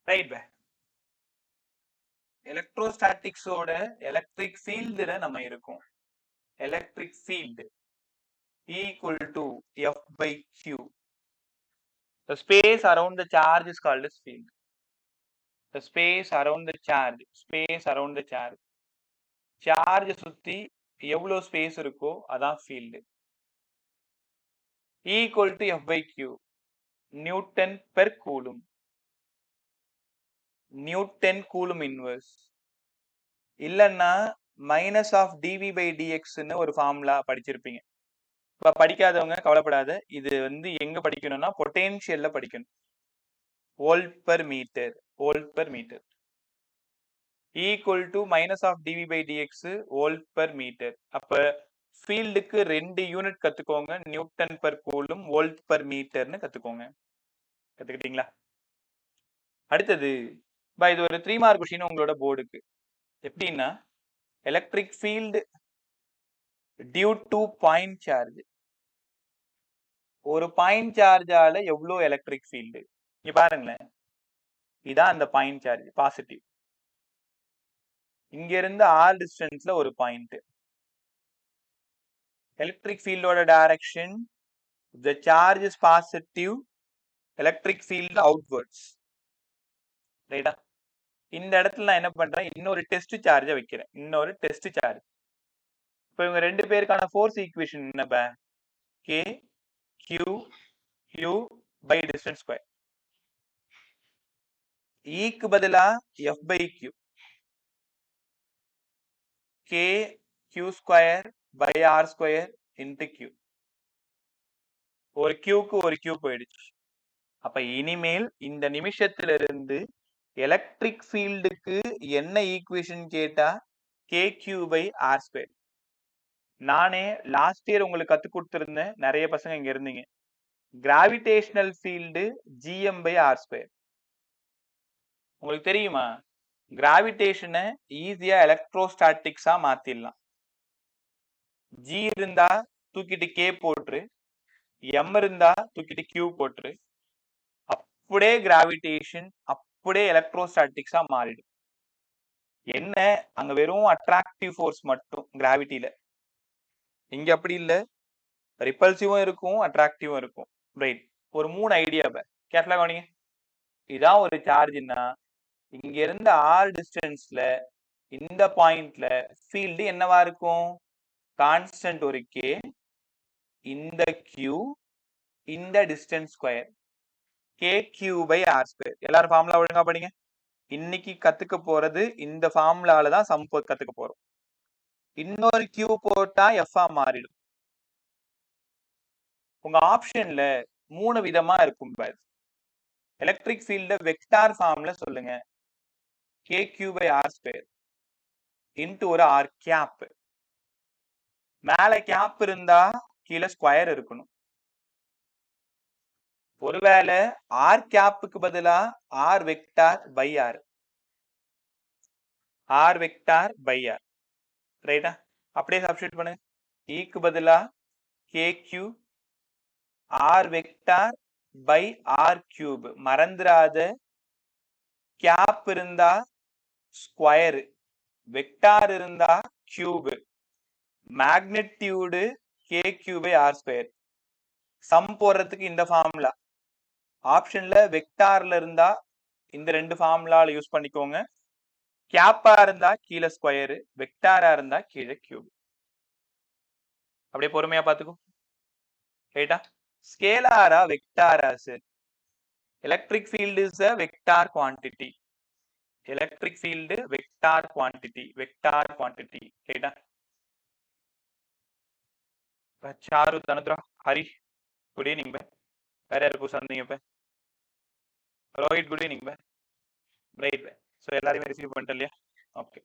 Right பே. எலக்ட்ரோஸ்டாட்டிக்ஸோட electric ஃபீல்டுல நம்ம இருக்கோம். Electric field equal to F by Q. The space around the charge is called as field. The space around the charge. Charge சுத்தி எவ்வளவு space இருக்கோ அதான் field. equal to F by Q. Newton per coulomb. Newton coulomb inverse. இல்லைன்னா minus of dv by டிஎக்ஸ்ன்னு ஒரு formula படிச்சிருப்பீங்க. இப்ப படிக்காதவங்க கவலைப்படாத, இது எங்க படிக்கணும்னா பொட்டென்ஷியல்ல படிக்கணும். Volt per metre equal to minus of dv by dx volt per metre. அப்ப ஃபீல்டுக்கு 2 யூனிட் கத்துக்கோங்க. Newton per coulomb, volt per மீட்டர்னு கத்துக்கோங்க. கத்துக்கிட்டீங்களா? அடுத்தது இது ஒரு 3 மார்க் கொஸ்டின் உங்களோட போர்டுக்கு. எப்படின்னா electric field due to point charge. ஒரு பாயிண்ட் சார்ஜால எவ்வளவு எலக்ட்ரிக் ஃபீல்டு? இங்க பாருங்களேன், இதான் அந்த பாயிண்ட் சார்ஜ் பாசிட்டிவ். இங்க இருந்து ஆர் டிஸ்டன்ஸ்ல ஒரு பாயிண்ட். எலக்ட்ரிக் ஃபீல்டோட direction, the charge is positive, electric field outwards. ரைட்டா? இந்த இடத்துல நான் என்ன பண்றேன், இன்னொரு டெஸ்ட் சார்ஜ வைக்கிறேன். இப்போ இவங்க 2 பேருக்கான ஃபோர்ஸ் ஈக்குவேஷன் என்ன பே? K Q Q by distance square. E க்கு பதிலா F by Q. K Q square by R square into Q. ஒரு Qக்கு ஒரு Q போயிடுச்சு. அப்ப இனிமேல் இந்த நிமிஷத்துல இருந்து எலக்ட்ரிக் ஃபீல்டுக்கு என்ன ஈக்குவேஷன் கேட்டா KQ by R square. நானே லாஸ்ட் இயர் உங்களுக்கு கத்து கொடுத்திருந்தேன், நிறைய பசங்க இங்க இருந்தீங்க. Gravitational field GM by R square. உங்களுக்கு தெரியுமா? கிராவிடேஷனை ஈஸியா எலக்ட்ரோஸ்டாட்டிக்ஸா மாத்திடலாம். G இருந்தா தூக்கிட்டு K போட்டுரு, M இருந்தா தூக்கிட்டு Q போட்டுரு. அப்படியே கிராவிடேஷன் அப்படியே எலக்ட்ரோஸ்டாட்டிக்ஸா மாறிடும். என்ன, அங்க வெறும் அட்ராக்டிவ் ஃபோர்ஸ் மட்டும் கிராவிட்டியில. இங்க அப்படி இல்ல, ரிப்பல்சிவும் இருக்கும் அட்ராக்டிவும் இருக்கும். ரைட். ஒரு 3 ஐடியா கேர்ஃபுல்லா கவனிங்க. இதான் ஒரு சார்ஜ்னா இங்க இருந்து ஆர் டிஸ்டன்ஸ்ல இந்த பாயிண்ட்ல ஃபீல்டு என்னவா இருக்கும்? கான்ஸ்டன்ட் ஒரு K, இந்த Q, இந்த distance square, KQ by R square. எல்லாரும் ஃபார்முலா ஒழுங்கா படிங்க. இன்னைக்கு கத்துக்க போறது இந்த ஃபார்முலால தான் சம் கத்துக்க போறோம். இன்னொரு Q போட்டா F ஆ மாறிடும். உங்க ஆப்ஷன்ல 3 விதமா இருக்கும் பாரு. எலக்ட்ரிக் ஃபீல்ட வெக்டார் ஃபார்ம்ல சொல்லுங்க. KQ by R square into ஒரு R கேப். மேல கேப் இருந்தா கீழே ஸ்கொயர் இருக்கணும். ஒருவேளை R கேப்புக்கு பதிலா R vector by R. R vector by R. ரைட்டா? அப்படியே சப்ஸ்டிட்யூட் பண்ணுங்க. க்கு பதிலா KQ R vector by R cube. மறந்துடாத, கேப் இருந்தா ஸ்கொயர், வெக்டார் இருந்தா cube. Magnitude KQ by R square. Sum போடுறதுக்கு இந்த ஃபார்முலா. ஆப்ஷன்ல வெக்டார்ல இருந்தா இந்த 2 ஃபார்முலால யூஸ் பண்ணிக்கோங்க. கேப்பா இருந்தா கீழே ஸ்கொயர், வெக்டாரா இருந்தா கீழே கியூப். அப்படியே பொறுமையா பாத்துக்கோ. ரைட்டா? ஸ்கேலாரா வெக்டாரா sir? Electric field is a vector quantity. Electric field vector quantity. ரைட்டா? Charu, Dhanuthra, Hari, good evening bye. வேற யாருக்கும் சந்தீங்க bye? Rohit, good evening bye. Right bye. So எல்லாரையுமே ரிசீவ் பண்ணிட்டேன் இல்லையா? Okay.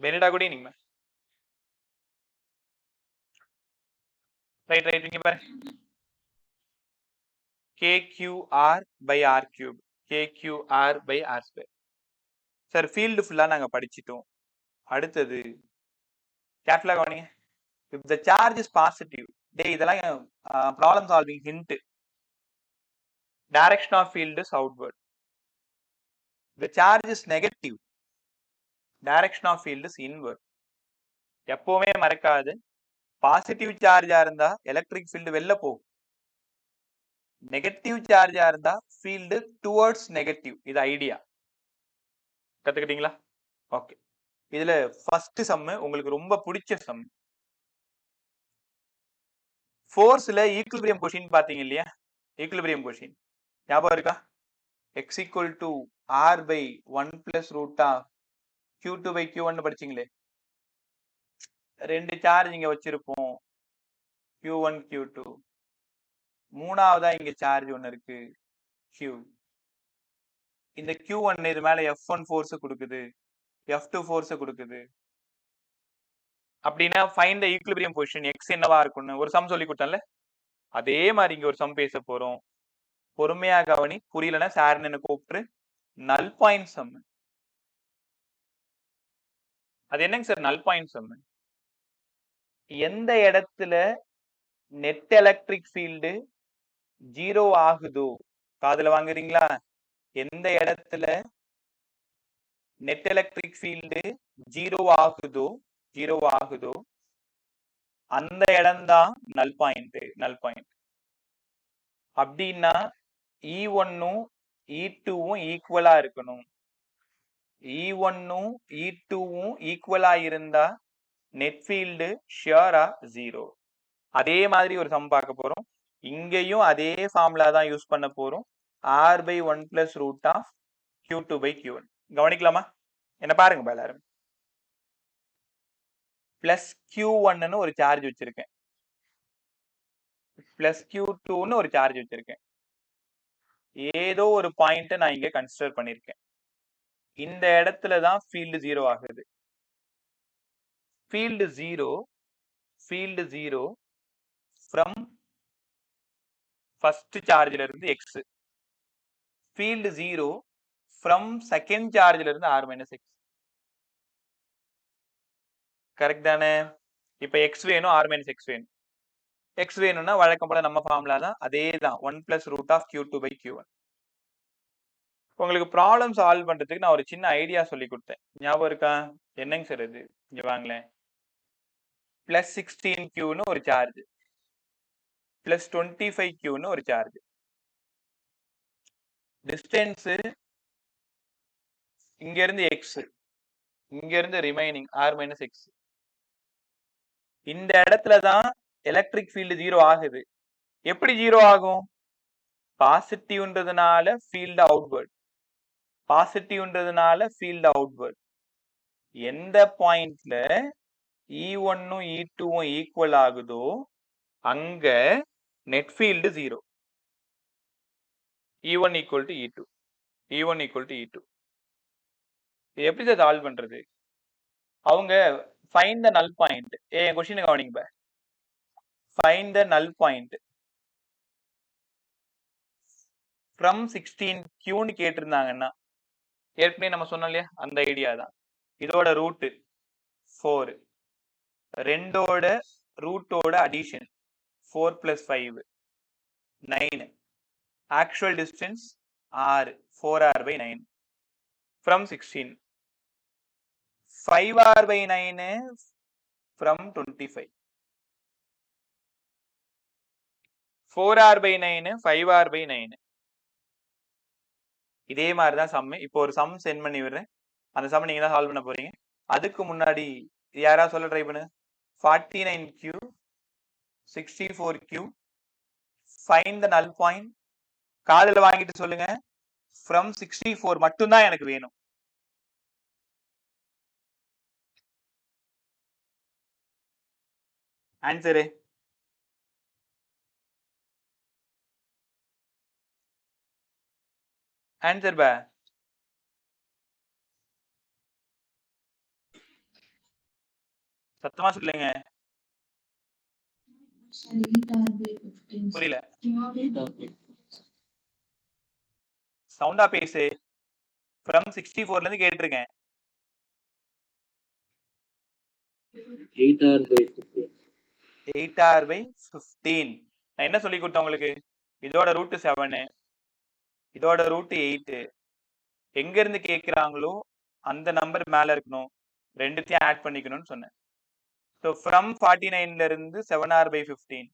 Benita, good evening bye. Right இங்க பாரு. KQR by R cube. KQR by R square. Sir field ஃபுல்லா நாங்க படிச்சிட்டோம். அடுத்தது கேர்ஃபுல்லா கவனிங்க. if the charge is positive, இதெல்லாம் problem solving hint. direction of field is outward. The charge is negative, direction of field is inward. எப்பவுமே மறக்காது, positive சார்ஜா இருந்தா electric field வெளில போகும், நெகட்டிவ் சார்ஜா இருந்தா ஃபீல்டு டுவர்ட்ஸ் நெகட்டிவ். இது ஐடியா கத்துக்கிட்டீங்களா? ஓகே, இதுல first sum உங்களுக்கு ரொம்ப பிடிச்ச சம். ஃபோர்ஸ்ல ஈக்குலிபிரியம் கொஸ்டின் பாத்தீங்க இல்லையா? ஈக்குலிபிரியம் கொஸ்டின் ஞாபகம் இருக்கா? x equal to r by 1 plus root of q2 by q1 படிச்சீங்களே. ரெண்டு சார்ஜ் இங்க வச்சிருப்போம், q1 q2. மூணாவதா இங்க சார்ஜ் ஒன்னு இருக்கு, q. இந்த q1 இது மேல f1 ஃபோர்ஸ் கொடுக்குது, f2 ஃபோர்ஸ் கொடுக்குது. அப்படின்னா ஃபைண்ட் தி ஈக்குலிபிரியம் பொசிஷன் x என்னவா இருக்கும்னு ஒரு சம் சொல்லி கொடுத்தேன்ல, அதே மாதிரி இங்க ஒரு சம் பேச போறோம். பொறுமையா கவனி, புரியலன்னா சார் என்ன கூப்பிட்டு. நல் பாயிண்ட் சம். அது என்னங்க சார் நல் பாயிண்ட் சம்? எந்த இடத்துல நெட் எலக்ட்ரிக் ஃபீல்டு ஜீரோ ஆகுதோ, காதுல வாங்குறீங்களா? எந்த இடத்துல நெட் எலக்ட்ரிக் ஃபீல்டு ஜீரோ ஆகுதோ அந்த இடம் தான் நல் பாயிண்ட். நல் பாயிண்ட் அப்படின்னா E1ம் E2வும் ஈக்குவலா இருக்கணும். E1ம் E2வும் ஈக்குவலா இருந்தா நெட் ஃபீல்டு ஷியரா ஜீரோ. அதே மாதிரி ஒரு சம் பார்க்க போறோம். இங்கேயும் அதே ஃபார்முலா தான் யூஸ் பண்ண போறோம். r by 1 plus root of q2 by q1. கவனிக்கலாமா? என்ன பாருங்க எல்லாரும். பிளஸ் q1ன்னு ஒரு சார்ஜ் வச்சிருக்கேன், பிளஸ் q2ன்னு ஒரு சார்ஜ் வச்சிருக்கேன். ஏதோ ஒரு பாயிண்ட் நான் இங்க கன்சிடர் பண்ணிருக்கேன். இந்த இடத்துல தான் ஃபீல்டு ஜீரோ ஆகுது. ஃபீல்டு ஜீரோ ஃப்ரம் ஃபர்ஸ்ட் சார்ஜ்ல இருந்து x. Field zero from second சார்ஜ்ல இருந்து r minus x. கரெக்ட் தானே? இப்ப x வேணும், r minus x வேணும். x வேணும்னா வழக்கம் போல நம்ம ஃபார்முலா தான், அதே தான் 1 plus root of q2 by q1. உங்களுக்கு ப்ராப்ளம் சால்வ் பண்றதுக்கு நான் ஒரு சின்ன ஐடியா சொல்லி கொடுத்தேன், ஞாபகம் இருக்கா? என்னங்க சார் இது? இங்க வாங்களேன். பிளஸ் 16q ஒரு சார்ஜ், பிளஸ் 25q ஒரு சார்ஜ். டிஸ்டன்ஸ் இங்க இருந்து x, இங்க இருந்து ரிமைனிங் r minus x. இந்த இடத்துல தான் எலக்ட்ரிக் ஃபீல்டு ஜீரோ ஆகுது. எப்படி ஜீரோ ஆகும்? பாசிட்டிவ்ன்றதுனால ஃபீல்டு அவுட்வர்ட், பாசிட்டிவ்ன்றதுனால ஃபீல்டு அவுட்வர்ட். எந்த பாயிண்ட்ல E1ம் E2வும் ஈக்குவல் ஆகுதோ அங்க net field zero. E1 equal to E2, E1 equal to E2. இது எப்படி சார் சால்வ் பண்றது? அவங்க ஃபைண்ட் த நல் பாயிண்ட். என் கொஸ்டின் கவனிங்க. ஃபைண்ட் த நல் பாயிண்ட் ஃப்ரம் 16q கேட்டிருந்தாங்கன்னா, ஏற்கனவே நம்ம சொன்னோம் இல்லையா, அந்த ஐடியா தான். இதோட ரூட் 4, ரெண்டோட ரூட்டோட addition 4 plus 5 9. Actual distance r 4r by 9 from 16. 5r by 9 from 25. 4r by 9 5r by 9. இதே மாதிரி தான் சம். இப்போ ஒரு சம் சென்ட் பண்ணி விடுறேன், அந்த சம் நீங்க தான் சால்வ் பண்ண போறீங்க. அதுக்கு முன்னாடி யாரா சொல்ல ட்ரை பண்ணு. 49q 64q ஃபைண்ட் த நல் பாயிண்ட். காதுல வாங்கிட்டு சொல்லுங்க. ஃப்ரம் 64 மட்டும்தான் எனக்கு வேணும். ஆன்சரு ஆன்சர் பா சத்தமா சொல்லுங்க. புரியல, சவுண்டா பேசு. ஃப்ரம் 64ல இருந்து கேட்டிருக்கேன். 8r by 15. நான் என்ன சொல்லி கொடுத்தேன் உங்களுக்கு? இதோட ரூட் 7, இதோட ரூட் 8. எங்க இருந்து கேட்குறாங்களோ அந்த நம்பர் மேல இருக்கணும், ரெண்டுத்தையும் ஆட் பண்ணிக்கணும்னு சொன்னேன். ஸோ ஃப்ரம் 49ல இருந்து 7r/15,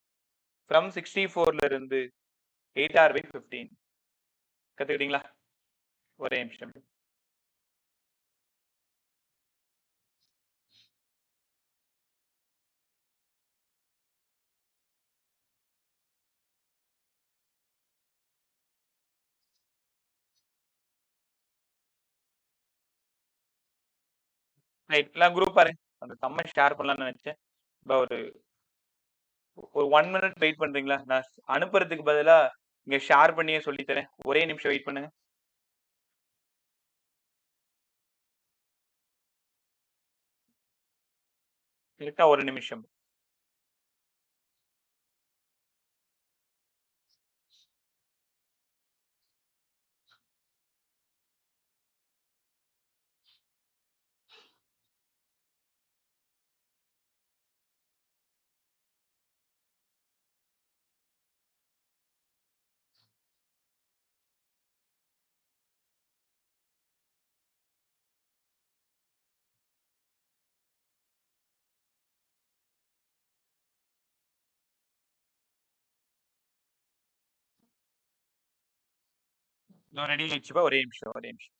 ஃப்ரம் 64ல இருந்து 8r/15. கத்துக்கிட்டீங்களா? ஒரே நிமிஷம். ரைட், எல்லாம் குரூப் பாருங்க. அந்த சம்மை ஷேர் பண்ணலாம்னு நினைச்சேன். ஒரு 1 மினிட் வெயிட் பண்றீங்களா? நான் அனுப்புறதுக்கு பதிலா இங்க ஷேர் பண்ணியே சொல்லித்தரேன். ஒரே நிமிஷம் வெயிட் பண்ணுங்க. கரெக்டா ஒரு நிமிஷம். நான் ரெடி ஆயிடுச்சுப்பா, ஒரே நிமிஷம் ஒரே நிமிஷம்.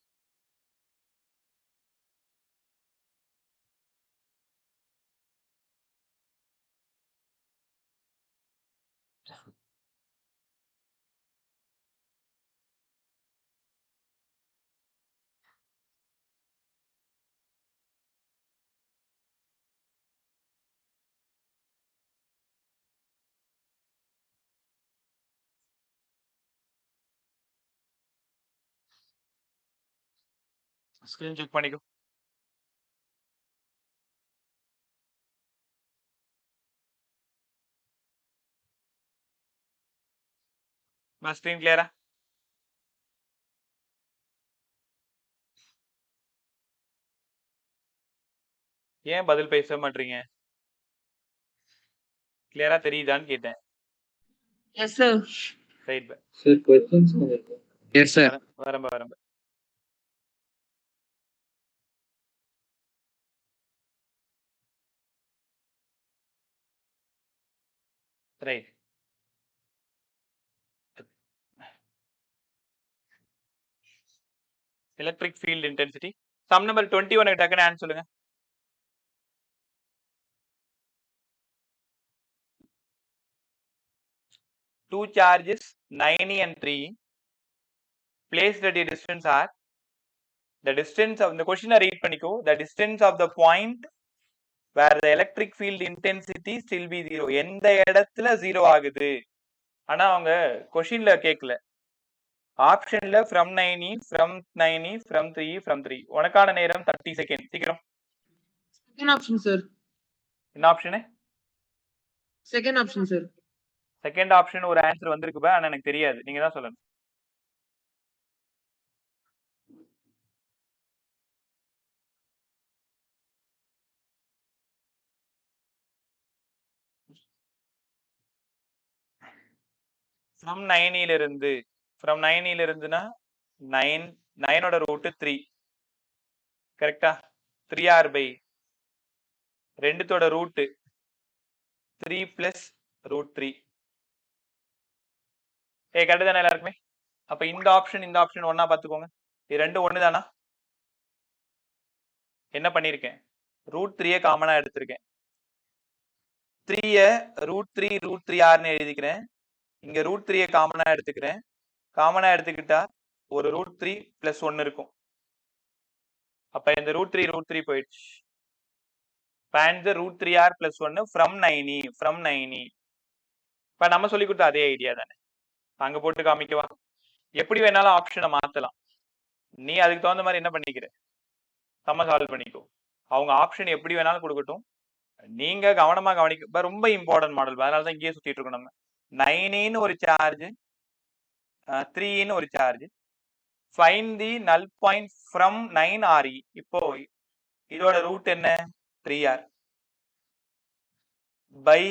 ஸ்கிரீன் செக் பண்ணிக்கோ. ஸ்கிரீன் கிளியரா? ஏன் பதில் பேச மாட்டீங்க? கிளியரா தெரியுதான்னு கேட்டேன். Yes, sir. Right bye. Sir, questions on it. Yes, sir. வரம்ப. Right. Electric field intensity. Sum number 21 டக்குன்னு ஆன்சர் சொல்லுங்க. Two charges 9e and 3 placed at a distance r. The distance of the question read பண்ணிக்கோ. The distance of the point where the electric field intensity still be 0. எந்த இடத்துல 0 ஆகுது? ஆனா அவங்க கொஸ்டின்ல கேட்கல. ஆப்ஷன்ல from 9e, from 9e, from 3e, from 3. உனக்கான நேரம் 30 செகண்ட். சீக்கிரம். Second option, sir. என்ன option? Second option, sir. Second option ஒரு ஆன்சர் வந்திருக்குப்பா, ஆனா எனக்கு தெரியாது, நீங்க தான் சொல்லணும். ஃப்ரம் 9ல இருந்து, ஃப்ரம் 9ல இருந்துனா 9, 9ஓட ரூட் 3. கரெக்டா? 3r பை 2தோட ரூட் 3 பிளஸ் ரூட் 3. கரெக்ட் தானே எல்லாருக்குமே? அப்ப இந்த ஆப்ஷன் ஒன்னா பாத்துக்கோங்க. இது ரெண்டும் ஒண்ணு தானா? என்ன பண்ணிருக்கேன்? ரூட் 3 காமனா எடுத்திருக்கேன். 3 ரூட் 3 ஆர்னு எழுதிக்கிறேன். இங்க ரூட் 3 காமனா எடுத்துக்கிறேன். காமனா எடுத்துக்கிட்டா ஒரு ரூட் 3 பிளஸ் 1 இருக்கும். அப்ப இந்த ரூட் 3 போயிடுச்சு. find the root 3r plus 1 from 9e, from 9e. இப்ப நம்ம சொல்லி கொடுத்த அதே ஐடியா தானே, அங்க போட்டு காமிக்கவா? எப்படி வேணாலும் ஆப்ஷனை மாத்தலாம். நீ அதுக்கு தகுந்த மாதிரி என்ன பண்ணிக்கிற, சம்ம சால்வ் பண்ணிக்கோ. அவங்க ஆப்ஷன் எப்படி வேணாலும் கொடுக்கட்டும், நீங்க கவனமா கவனிக்க. ரொம்ப இம்பார்ட்டன்ட் மாடல், அதனாலதான் இங்கேயே சுத்திட்டு இருக்கோம் நம்ம. 9ன்னு ஒரு சார்ஜ், 3ன்னு ஒரு சார்ஜ். ஃபைண்ட் தி நல் பாயிண்ட் ஃப்ரம் 9re. இப்போ இதோட ரூட் என்ன? 3r பை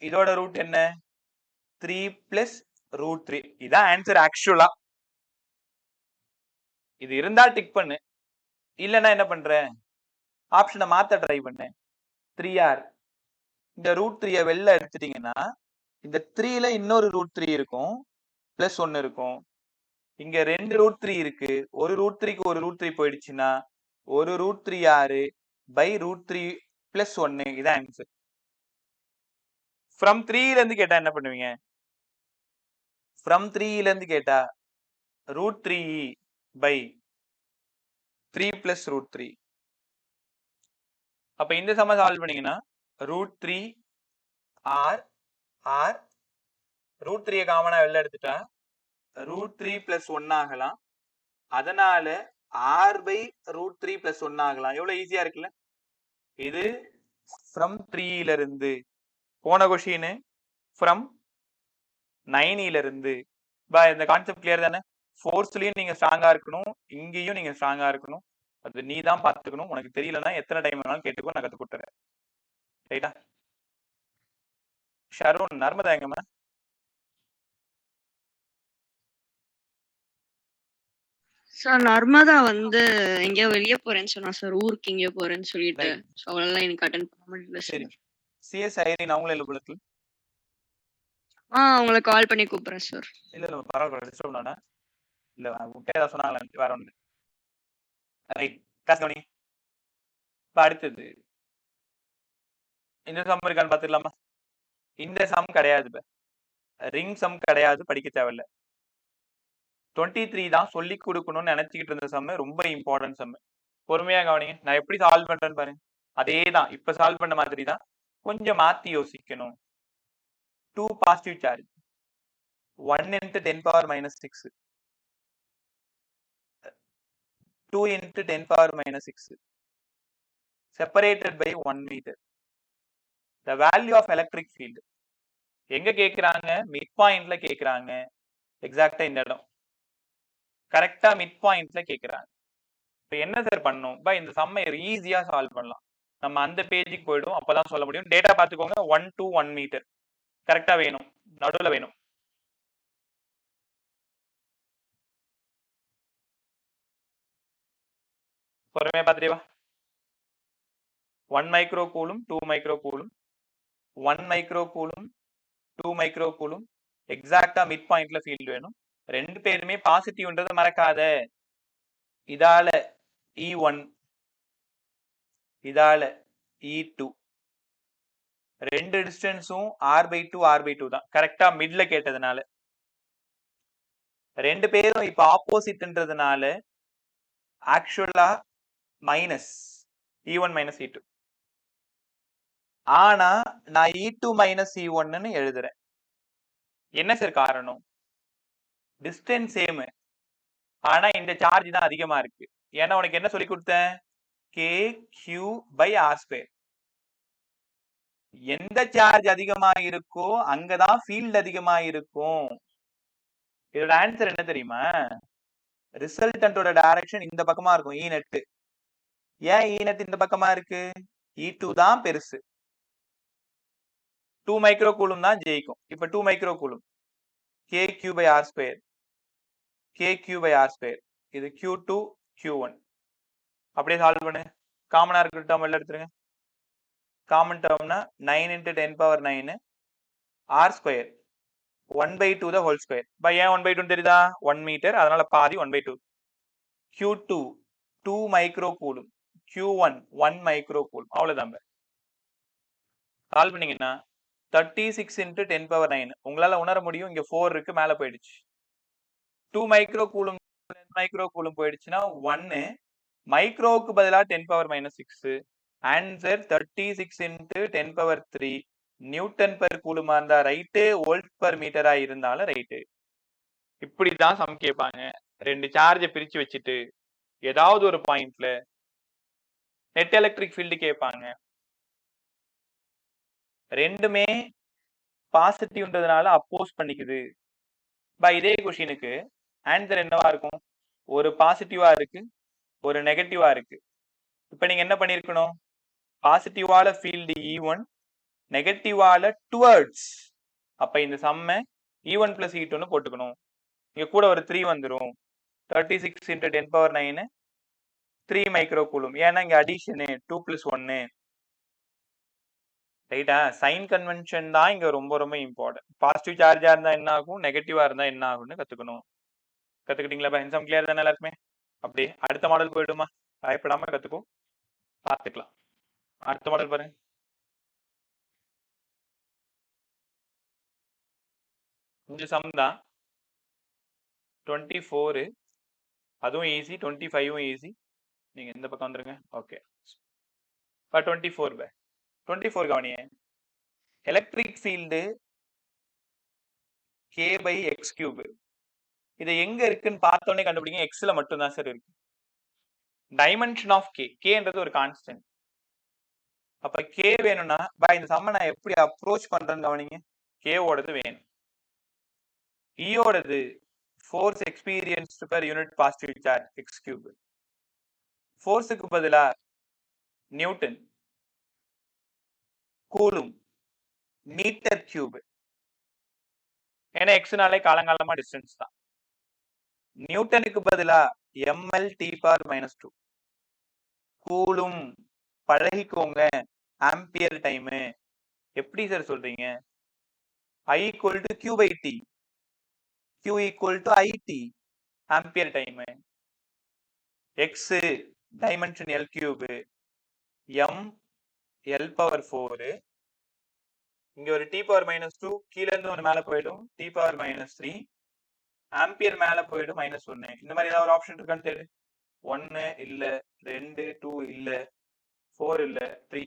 இதோட ரூட் என்ன? 3 பிளஸ் ரூட் 3. இதான் ஆன்சர் ஆக்சுவலா. இது இருந்தா டிக் பண்ணு, இல்லைன்னா என்ன பண்ற, ஆப்ஷனை மாத்த ட்ரை பண்ணு. 3R இந்த √3 வெளில எடுத்துட்டீங்கன்னா இந்த 3ல இன்னொரு √3 இருக்கும், பிளஸ் 1 இருக்கும். இங்க 2 √3 இருக்கு, ஒரு √3க்கு ஒரு √3 போயிடுச்சுன்னா ஒரு √3R by √3 பிளஸ் 1. இதான் ஆன்சர். ஃப்ரம் 3ல இருந்து கேட்டா என்ன பண்ணுவீங்க? ஃப்ரம் 3ல இருந்து கேட்டா √3 by 3 plus √3. அப்ப இந்த சம சால்வ் பண்ணீங்கன்னா √3 R R √3 காமனா வெளில எடுத்துட்டா √3 plus 1 ஆகலாம். அதனால R by √3 plus 1 ஆகலாம். எவ்வளவு ஈஸியா இருக்குல்ல? இது ஃப்ரம் 3ல இருந்து. போன கொஸ்டின் ஃப்ரம் 9ல இருந்து. இந்த கான்செப்ட் கிளியர் தானே? ஃபோர்ஸ்லயும் நீங்க ஸ்ட்ராங்கா இருக்கணும், இங்கேயும் நீங்க ஸ்ட்ராங்கா இருக்கணும். அது நீ தான் பாத்துக்கணும். உனக்கு தெரியலன்னா எத்தனை டைம் வேணாலும் கேட்டுக்கோ, நான் கத்து கொடுத்துறேன். ரைட்டா? ஷருண், நர்மதா எங்கம்மா? சார் நர்மதா வந்து எங்கேயோ வெளியே போறேன்னு சொன்னா சார், ஊருக்கு எங்கேயோ போறேன்னு சொல்லிட்டு. Right. ஸோ அவளெல்லாம் எனக்கு அட்டன் பண்ண முடியல சரி. சார். சிஎஸ் ஐரின் அவங்கள எழுப்புலத்துல அவங்களை கால் பண்ணி கூப்பிடுறேன் சார். இல்ல இல்ல பரவாயில்ல, டிஸ்டர்ப் பண்ணா இல்ல ஏதாவது சொன்னாங்களா? வேற ஒண்ணு. ரைட், கிளாஸ் கவனி. இப்ப அடுத்தது இந்த சம் இருக்கான்னு பாத்துடலாமா? இந்த சம் கிடையாது, ரிங் சம் கிடையாது, படிக்க தேவையில்ல. 23 தான் சொல்லி கொடுக்கணும்னு நினைச்சுக்கிட்டு இருந்த சம், ரொம்ப இம்பார்ட்டன்ட் சம். பொறுமையா கவனிங்க, நான் எப்படி சால்வ் பண்றேன்னு பாருங்க. அதே தான் இப்ப சால்வ் பண்ண மாதிரி தான், கொஞ்சம் மாத்தி யோசிக்கணும். 2 positive charge 1 into 10 power minus 6, 2 into 10 power minus 6 separated by 1 meter. The value of electric field எங்க கேக்குறாங்க? மிட் பாயிண்ட்ல கேக்குறாங்க. எக்ஸாக்ட்டா இந்த இடம் கரெக்டா மிட் பாயிண்ட்ல கேக்குறாங்க. இப்போ என்ன சார் பண்ணணும்? இந்த சம்மை ஈஸியா சால்வ் பண்ணலாம். நம்ம அந்த பேஜுக்கு போய்டும், அப்பதான் சொல்ல முடியும். டேட்டா பாத்துக்கோங்க, 1 to 1 மீட்டர் கரெக்டா வேணும், நடுவுல வேணும். பொறுமையா பாத்துட்டே வா. 1 micro coulomb, 2 micro coulomb, 1 micro coulomb, 2 micro coulomb. எக்ஸாக்டா மிட் பாயிண்ட்ல ஃபீல்ட் வேணும். ரெண்டு பேருமே பாசிட்டிவ்ன்றதை மறக்காத. இதால E1, இதால E2, ரெண்டு டிஸ்டன்ஸும் R/2 R/2 தான், கரெக்டா மிட்ல கேட்டதுனால. ரெண்டு பேரும் இப்ப ஆப்போசிட்ன்றதுனால ஆக்சுவலா மைனஸ் E1 மைனஸ் E2. ஆனா நான் E2 மைனஸ் E1ன்னு எழுதுறேன். என்ன சார் காரணம்? டிஸ்டன்ஸ் சேம், ஆனா இந்த சார்ஜ் தான் அதிகமா இருக்கு. ஏன்னா உனக்கு என்ன சொல்லி கொடுத்தேன்? KQ/R². எந்த சார்ஜ் அதிகமா இருக்கோ அங்கதான் ஃபீல்ட் அதிகமா இருக்கும். இதோட ஆன்சர் என்ன தெரியுமா? ரிசல்டன்டோட டைரக்ஷன் இந்த பக்கமா இருக்கும், E நெட். ஏன் E நெட் இந்த பக்கமா இருக்கு? E2 தான் பெருசு. 2 மைக்ரோ கூலும் தான் ஜெயிக்கும். இப்ப 2 மைக்ரோ கூலும் KQ/R², KQ/R². இது Q2 Q1. அப்படியே சால்வ் பண்ணு. காமனா இருக்கிற டேர்ம் எல்லாம் எடுத்துருங்க. காமன் டேர்ம்னா 9 into 10 power 9 R², 1/2 the whole square. ஏன் 1/2 தெரியுதா? 1 மீட்டர், அதனால பாதி 1/2. Q2 2 micro coulomb, Q1 1 micro coulomb. அவ்வளவுதான். சால்வ் பண்ணீங்கன்னா 36 into 10 power 9. உங்களால உணர முடியும், இங்க 4 இருக்கு, மேல போயிடுச்சு. 2 மைக்ரோ கூலும் 10 மைக்ரோ கூலும் போயிடுச்சுன்னா 1 மைக்ரோவுக்கு பதிலா 10 power minus 6. Answer 36 into 10 power 3 newton per கூலுமா இருந்தா ரைட்டு, வோல்ட் பெர் மீட்டரா இருந்தாலும் ரைட்டு. இப்படிதான் சம் கேட்பாங்க. ரெண்டு சார்ஜை பிரிச்சு வச்சுட்டு ஏதாவது ஒரு பாயிண்ட்ல நெட் எலக்ட்ரிக் ஃபீல்டு கேட்பாங்க. ரெண்டுமே பாசிட்டிவ்ன்றதுனால அப்போஸ் பண்ணிக்குது. இதே கொஸ்டினுக்கு ஆன்சர் என்னவா இருக்கும்? ஒரு பாசிட்டிவா இருக்கு, ஒரு நெகட்டிவா இருக்கு. இப்ப நீங்க என்ன பண்ணிருக்கணும்? பாசிட்டிவால ஃபீல்டு E1, நெகட்டிவால டுவர்ட்ஸ். அப்ப இந்த சம்ம E1 plus E2ன்னு போட்டுக்கணும். இங்க கூட ஒரு 3 வந்துரும். 36 into 10 power 9 3 மைக்ரோ கூலும். ஏன்னா இங்க அடிஷனு 2 + 1 ரைட்டா. சைன் கன்வென்ஷன் தான் இங்க ரொம்ப ரொம்ப இம்பார்ட்டன்ட். பாசிட்டிவ் சார்ஜா இருந்தா என்ன ஆகும், நெகட்டிவா இருந்தா என்ன ஆகும்னு கத்துக்கணும். கத்துக்கிட்டீங்களா? இன்சம் கிளியர் தானே எல்லாருக்குமே? அப்படி அடுத்த மாடல் போயிடுமா? பயப்படாம கத்துக்கும், பார்த்துக்கலாம். அடுத்த மாடல் பாருங்க. இந்த சம் தான் 24, அதுவும் ஈஸி, 25ம் ஈஸி. நீங்க இந்த பக்கம் வந்துருங்க. ஓகே, 24 24 கவனியே. Electric field k/x3. இது எங்க இருக்குன்னு பார்த்தோன்னே கண்டுபிடிங்க. எக்ஸ்ல மட்டும் தான் சார் இருக்கு. டைமென்ஷன் ஆஃப் கேன்றது ஒரு கான்ஸ்டன்ட். அப்ப கே வேணும்னா இந்த சம்ம நான் எப்படி அப்ரோச் பண்றேன்னு கவனிங்க. கேவோடது வேணும். ஈயோடது force experienced per unit positive charge x3. ஃபோர்ஸுக்கு பதிலா நியூட்டன், கூலும், மீட்டர் கியூப். ஏன்னா எக்ஸ்னாலே காலங்காலமா டிஸ்டன்ஸ் தான். நியூட்டனுக்கு பதிலா ml T⁻². கூலும் பழகிக்கோங்க. Ampere time. எப்படி சார் சொல்றீங்க? I = Q/T, Q = IT, ampere time. x dimension L3, m L⁴. இங்க ஒரு T⁻², கீழ இருந்து ஒன்று மேல போயிடும் T⁻³ ஆம்பியர் மேல போயிடும் -1. இந்த மாதிரி ஏதாவது ஒரு ஆப்ஷன் இருக்கான்னு தேடு. 1 இல்ல, 2, 2 இல்ல, 4 இல்ல, 3.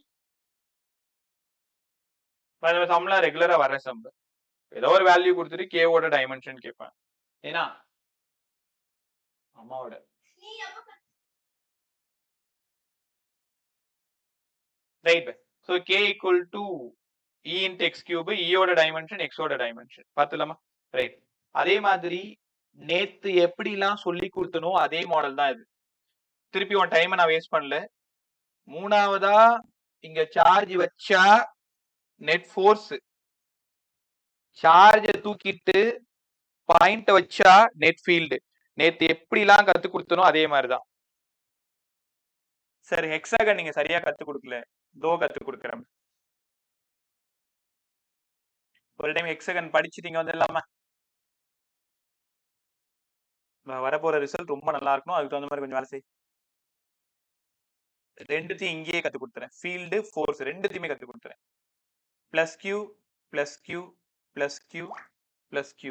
சம்லாம் ரெகுலரா வர சம். ஏதோ ஒரு வேல்யூ கொடுத்துட்டு கேவோட டைமென்ஷன் கேட்பேன். ஏன்னா அம்மாவோட right. So k = E × x3, ஈயோட டைமென்ஷன் எக்ஸோட டைமென்ஷன் பார்த்துலாமா? ரைட். அதே மாதிரி நேத்து எப்படிலாம் சொல்லி கொடுத்தனோ அதே மாடல் தான் இது. திருப்பி உன் டைமை நான் வேஸ்ட் பண்ணல. மூணாவதா இங்க சார்ஜ் வச்சா நெட் ஃபோர்ஸ், சார்ஜை தூக்கிட்டு பாயிண்ட் வச்சா நெட் ஃபீல்டு. நேத்து எப்படிலாம் கத்து கொடுத்தனோ அதே மாதிரிதான் சார். ஹெக்ஸாகன் நீங்க சரியா கத்து கொடுக்கல, கத்து கொடுக்குறேன். ஒரு டைம் ஹெக்ஸாகன் படிச்சுட்டீங்க வந்துடலாமா? வரப்போற ரிசல்ட் ரொம்ப நல்லா இருக்கணும். அதுக்கு தகுந்த மாதிரி கொஞ்சம் வேலை செய். ரெண்டுத்தையும் இங்கேயே கத்து கொடுத்துறேன். ஃபீல்டு, ஃபோர்ஸ் ரெண்டுத்தையுமே கத்து கொடுத்துறேன். +Q +Q +Q +Q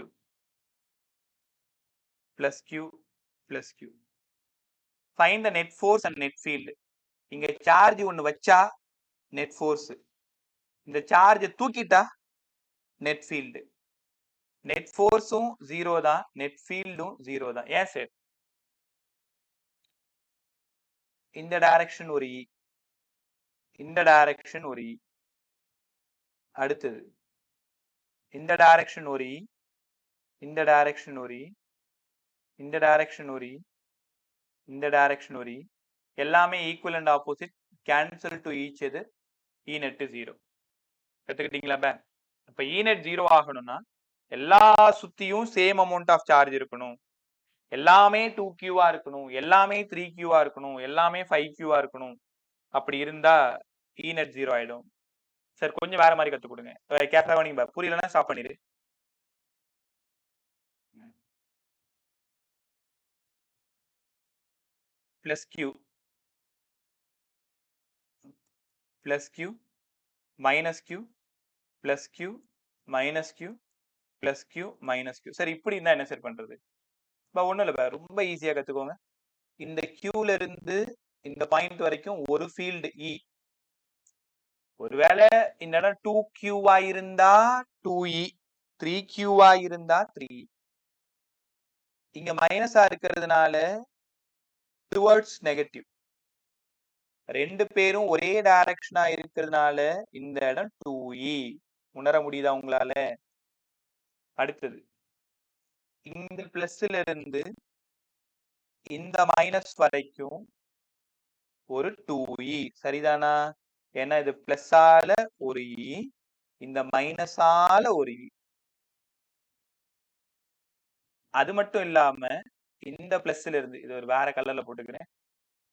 +Q +Q. Find the net force and net field. இங்க சார்ஜ் ஒன்னு வச்சா நெட் ஃபோர்ஸ், இந்த சார்ஜ் தூக்கிட்டா நெட் ஃபீல்டு. நெட் ஃபோர்ஸும் 0 தான், நெட் ஃபீல்டும் 0 தான். ஏன் சார்? இந்த டைரக்ஷன் ஒரு E, இந்த டைரக்ஷன் ஒரு E, அடுத்தது இந்த டைரக்ஷன் ஒரு E, இந்த டைரக்ஷன் ஒரு E, இந்த டைரக்ஷன் ஒரு E, இந்த டைரக்ஷன் ஒரு E. எல்லாமே equal and opposite, cancel to each எது. E net 0. கத்துக்கிட்டீங்களா? இப்ப E net 0 ஆகணும்னா எல்லா சுத்தியும் சேம் அமௌண்ட் ஆஃப் சார்ஜ் இருக்கணும், எல்லாமே 2Q இருக்கணும், எல்லாமே 3Q இருக்கணும், எல்லாமே 5Q இருக்கணும். அப்படி இருந்தா E net 0 ஆயிடும். சார் கொஞ்சம் வேற மாதிரி கத்து கொடுங்க. கேப்டா நீங்க புரியலன்னா ஸ்டாப் பண்ணிடு. +Q +Q -Q +Q -Q +Q -Q. Sir இப்படி இருந்தா என்ன சார் பண்றது? ஒண்ணும் இல்ல, ரொம்ப ஈஸியா கத்துக்கோங்க. இந்த Qல இருந்து இந்த பாயிண்ட் வரைக்கும் ஒரு ஃபீல்டு E. ஒருவேளை இந்த இடம் 2Q இருந்தா 2E, 3Q இருந்தா 3E. இங்க மைனஸா இருக்கிறதுனால டுவர்ட்ஸ் நெகட்டிவ். ரெண்டு பேரும் ஒரே டைரக்ஷனா இருக்கிறதுனால இந்த இடம் 2E. உணர முடியுதா உங்களால? அடுத்தது இந்த பிளஸ்ல இருந்து இந்த மைனஸ் வரைக்கும் ஒரு 2E. சரிதானா? ஏன்னா இது பிளஸால ஒரு E, இந்த மைனஸால ஒரு E. அது மட்டும் இல்லாம இந்த பிளஸ்ல இருந்து இது ஒரு வேற கலர்ல போட்டுக்கிறேன்.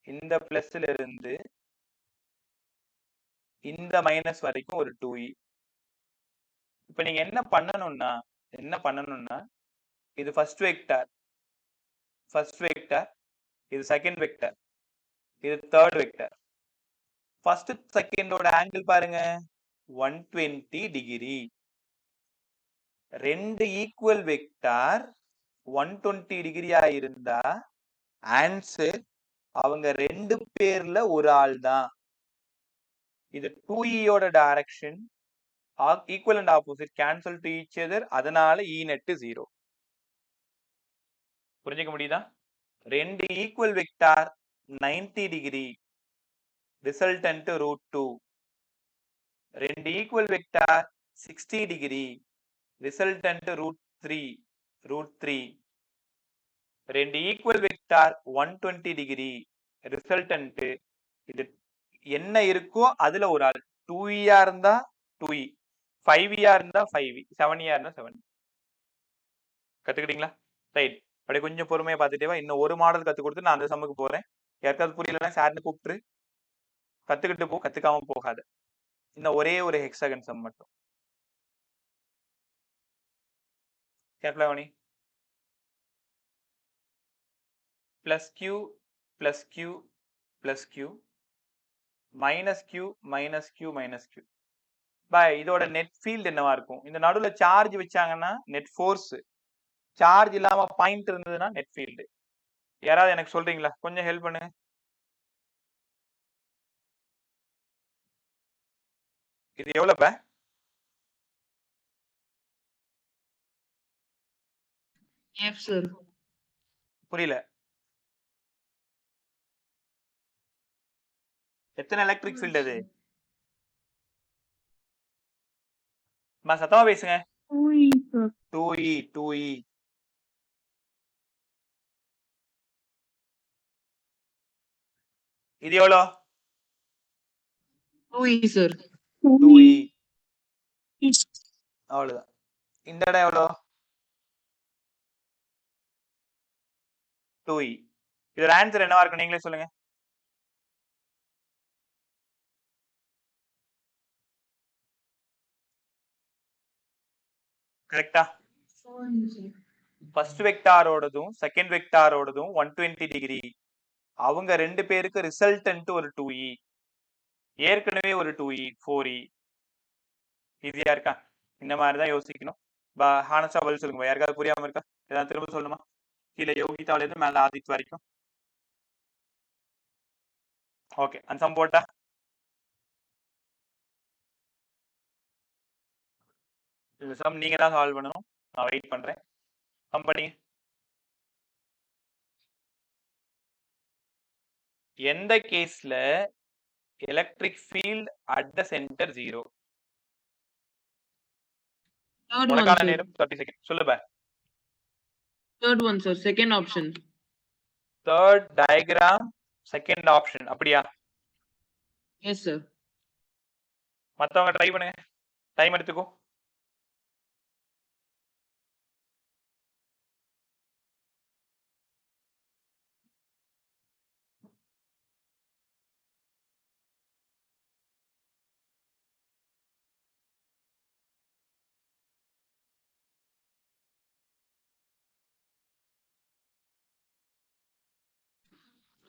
இந்த பிளஸ்ல இருந்து இந்த மைனஸ் வரைக்கும் ஒரு 2e. இப்ப நீங்க என்ன பண்ணணும்னா இது ஃபர்ஸ்ட் வெக்டார், இது செகண்ட் வெக்டார், இது தேர்ட் வெக்டார். ஃபர்ஸ்ட் செகண்டோட ஆங்கிள் பாருங்க 120 டிகிரி. ரெண்டு ஈக்குவல் வெக்டார் 120 டிகிரியா இருந்தா ஆன்சர் அவங்க ரெண்டு பேர்ல ஒரு ஆள் தான். இது 2eயோட direction, equal and opposite cancel to each other, அதனால e நெட் 0. புரிஞ்சுக்க முடியுதா? ரெண்டு ஈக்குவல் வெக்டார் 90 டிகிரி, ரிசல்டன்ட் √2. ரெண்டு ஈக்குவல் வெக்டார் 60 டிகிரி, ரிசல்டன்ட் √3. ரெண்டு ஈக்குவல் வெக்டார் 120 டிகிரி, ரிசல்டன்ட் இது என்ன இருக்கோ அதுல ஒரு ஆள். 2e இருந்தா 2e, 5e இருந்தா 5e, 7e இருந்தா 7e. கத்துக்கிட்டீங்களா? ரைட். அப்படியே கொஞ்சம் பொறுமையா பார்த்துட்டேவா. இன்னும் ஒரு மாடல் கத்து கொடுத்து நான் அந்த சம்முக்கு போறேன். யாருக்காவது புரியலன்னா சார்னு கூப்பிட்டு கத்துக்கிட்டு போ, கத்துக்காம போகாது. இன்னும் ஒரே ஒரு ஹெக்ஸாகன் சம் மட்டும். கேப்லாவணி plus q plus q plus q minus q minus q minus q. பாய், இதோட நெட் ஃபீல்டு என்னவா இருக்கும்? இந்த நடுவுல சார்ஜ் வச்சாங்கன்னா நெட் ஃபோர்ஸ், சார்ஜ் இல்லாம பாயிண்ட் இருந்ததுன்னா நெட் ஃபீல்டு. யாராவது எனக்கு சொல்றீங்களா? கொஞ்சம் ஹெல்ப் பண்ணுங்க. இது எவ்வளவு? F sir. புரியல. எத்தனை எலக்ட்ரிக் ஃபீல்டு அது? சத்தமா பேசுங்க. 2e. இது எவ்வளோ? 2e sir. 2e. அவ்வளவுதான். இந்த இடம் எவ்வளோ? 2e. இதோட ஆன்சர் என்னவா இருக்கும் நீங்களே சொல்லுங்க. கரெக்டா? ஃபர்ஸ்ட் வெக்டாரோடதும் செகண்ட் வெக்டாரோடதும் 120 டிகிரி. அவங்க ரெண்டு பேருக்கு ரிசல்டன்ட் ஒரு 2e, ஏற்கனவே ஒரு 2e 4e. ஈஸியா இருக்கா? இந்த மாதிரி தான் யோசிக்கணும். ஹானஸ்டா பதில் சொல்லுங்க. யாருக்காவது புரியாம இருக்கா? ஏதாவது திரும்ப சொல்லணுமா? கீழே யோகிதாவில இருந்து மேல ஆதித் வரைக்கும். ஓகே, அந்த சம் போட்டா இந்த சம் நீங்க தான் சால்வ் பண்ணணும். நான் வெயிட் பண்றேன். சம் பண்ணீங்க. எந்த கேஸ்ல electric field at the centre 0? Third one உனக்கான sir. நேரம் 30 செகண்ட். சொல்லு பா. Third one sir. Second option. Third diagram second option. அப்படியா? Yes sir. மத்தவங்க ட்ரை பண்ணுங்க. டைம் எடுத்துக்கோ.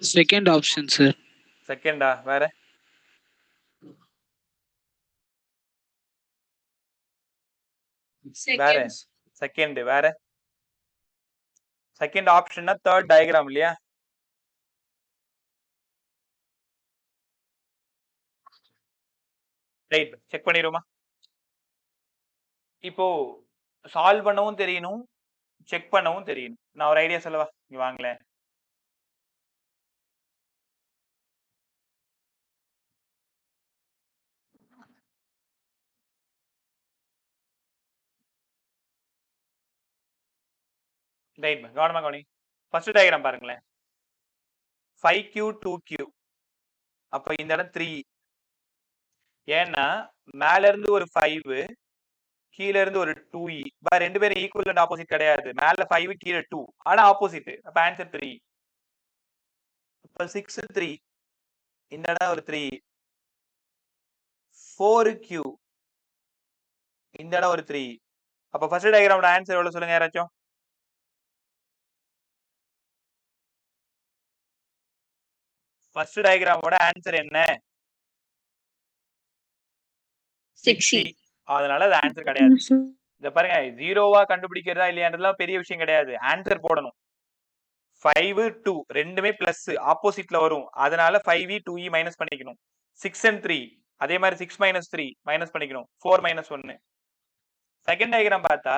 Second option sir. செகண்டா? வேற? வேற செகண்ட். வேற செகண்ட் ஆப்ஷன்னா தேர்ட் டயக்ராம் இல்லையா? ரைட், செக் பண்ணிடுமா? இப்போ சால்வ் பண்ணவும் தெரியணும், செக் பண்ணவும் தெரியணும். நான் ஒரு ஐடியா சொல்லவா? இங்க வாங்களேன். ரைட், கவனமா கவனி. ஃபர்ஸ்ட் டயக்ராம் பாருங்களேன். 5q 2q. அப்ப இந்த இடம் 3. ஏன்னா மேல இருந்து ஒரு 5, கீழ இருந்து ஒரு 2e. ரெண்டு பேரும் ஈக்குவல் அண்ட் ஆப்போசிட் கிடையாது. மேல 5 கீழ 2. ஆனா ஆப்போசிட். அப்ப ஆன்சர் 3. அப்ப 6 3. இந்த இடம் ஒரு 3. 4q. இந்த இடம் ஒரு 3. அப்ப ஃபர்ஸ்ட் டயகிராமோட ஆன்சர் எவ்வளவு சொல்லுங்க யாராச்சும்? ஃபர்ஸ்ட் டயகிராமோட ஆன்சர் என்ன? 6e. அதனால அது ஆன்சர் கிடையாது. இத பாருங்க, ஜீரோவா கண்டுபிடிக்கிறதா இல்லையான்றதுலாம் பெரிய விஷயம் கிடையாது. ஆன்சர் போடணும். 5 2 ரெண்டுமே பிளஸ் ஆப்போசிட்ல வரும். அதனால 5e 2e மைனஸ் பண்ணிக்கணும். 6 and 3 அதே மாதிரி 6 minus 3 மைனஸ் பண்ணிக்கணும். 4 minus 1. செகண்ட் டயகிராம் பார்த்தா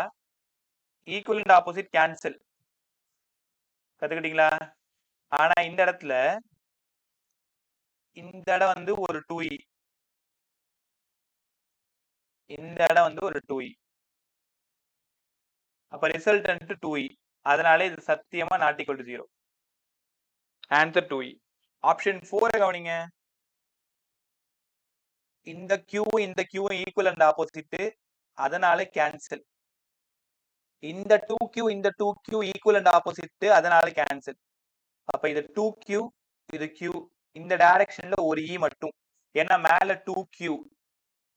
ஈக்குவல் அண்ட் ஆப்போசிட் கேன்சல். கத்துக்கிட்டீங்களா? ஆனா இந்த இடத்துல இந்த இடம் வந்து ஒரு 2e, இந்த இடம் வந்து ஒரு 2e. அப்ப ரிசல்டன்ட் 2e. அதனால இது சத்தியமா not equal to 0. Answer 2e. Option 4 கவனிங்க. இந்த q இந்த q ஈக்குவல் அண்ட் ஆப்போசிட், அதனால கேன்சல். இந்த 2q இந்த 2q ஈக்குவல் அண்ட் ஆப்போசிட், அதனால கேன்சல். அப்ப இது 2q இது q, இந்த டைரக்ஷன்ல ஒரு e மட்டும். ஏன்னா மேல 2q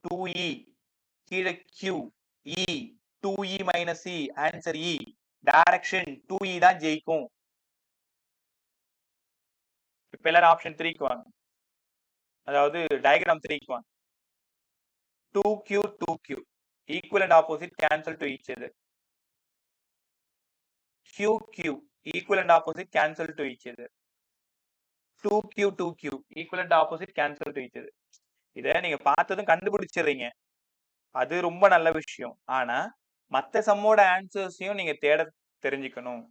2e, கீழே q e 2e minus e, answer e. Direction 2e தான் ஜெயிக்கும். இப்ப எல்லாரும் ஆப்ஷன் 3க்கு வாங்க. அதாவது டயகிராம் 3க்கு வாங்க. 2q 2q equal and opposite cancel to each other. QQ equal and opposite cancel to each other. 2Q 2Q equal and opposite cancel to each other. இத நீங்க பார்த்ததும் கண்டுபிடிச்சிடுறீங்க, அது ரொம்ப நல்ல விஷயம். ஆனா மத்த சம்மோட ஆன்சர்ஸையும் நீங்க தேட தெரிஞ்சுக்கணும்.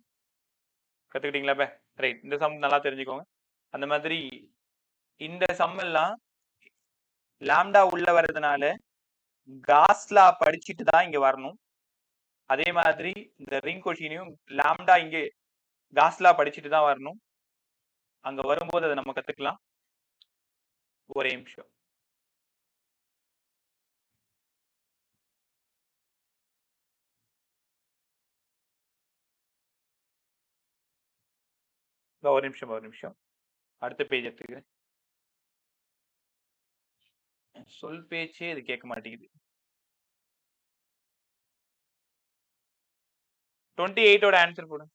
கத்துக்கிட்டீங்களா? ரைட், இந்த சம் நல்லா தெரிஞ்சுக்கோங்க. அந்த மாதிரி இந்த சம் எல்லாம் லாம்டா உள்ள வர்றதுனால காஸ் லா படிச்சுட்டு தான் இங்க வரணும். அதே மாதிரி இந்த ரிங் கொஷினையும் லாம்டா இங்கே காஸ் லா படிச்சுட்டு தான் வரணும். அங்க வரும்போது அதை நம்ம கத்துக்கலாம். ஒரே நிமிஷம். ஒரு நிமிஷம் அடுத்த பேஜ் எடுத்துக்கிறேன். சொல் பேச்சே இது கேட்க மாட்டேங்குது. 28ஓட ஆன்சர் போடுங்க.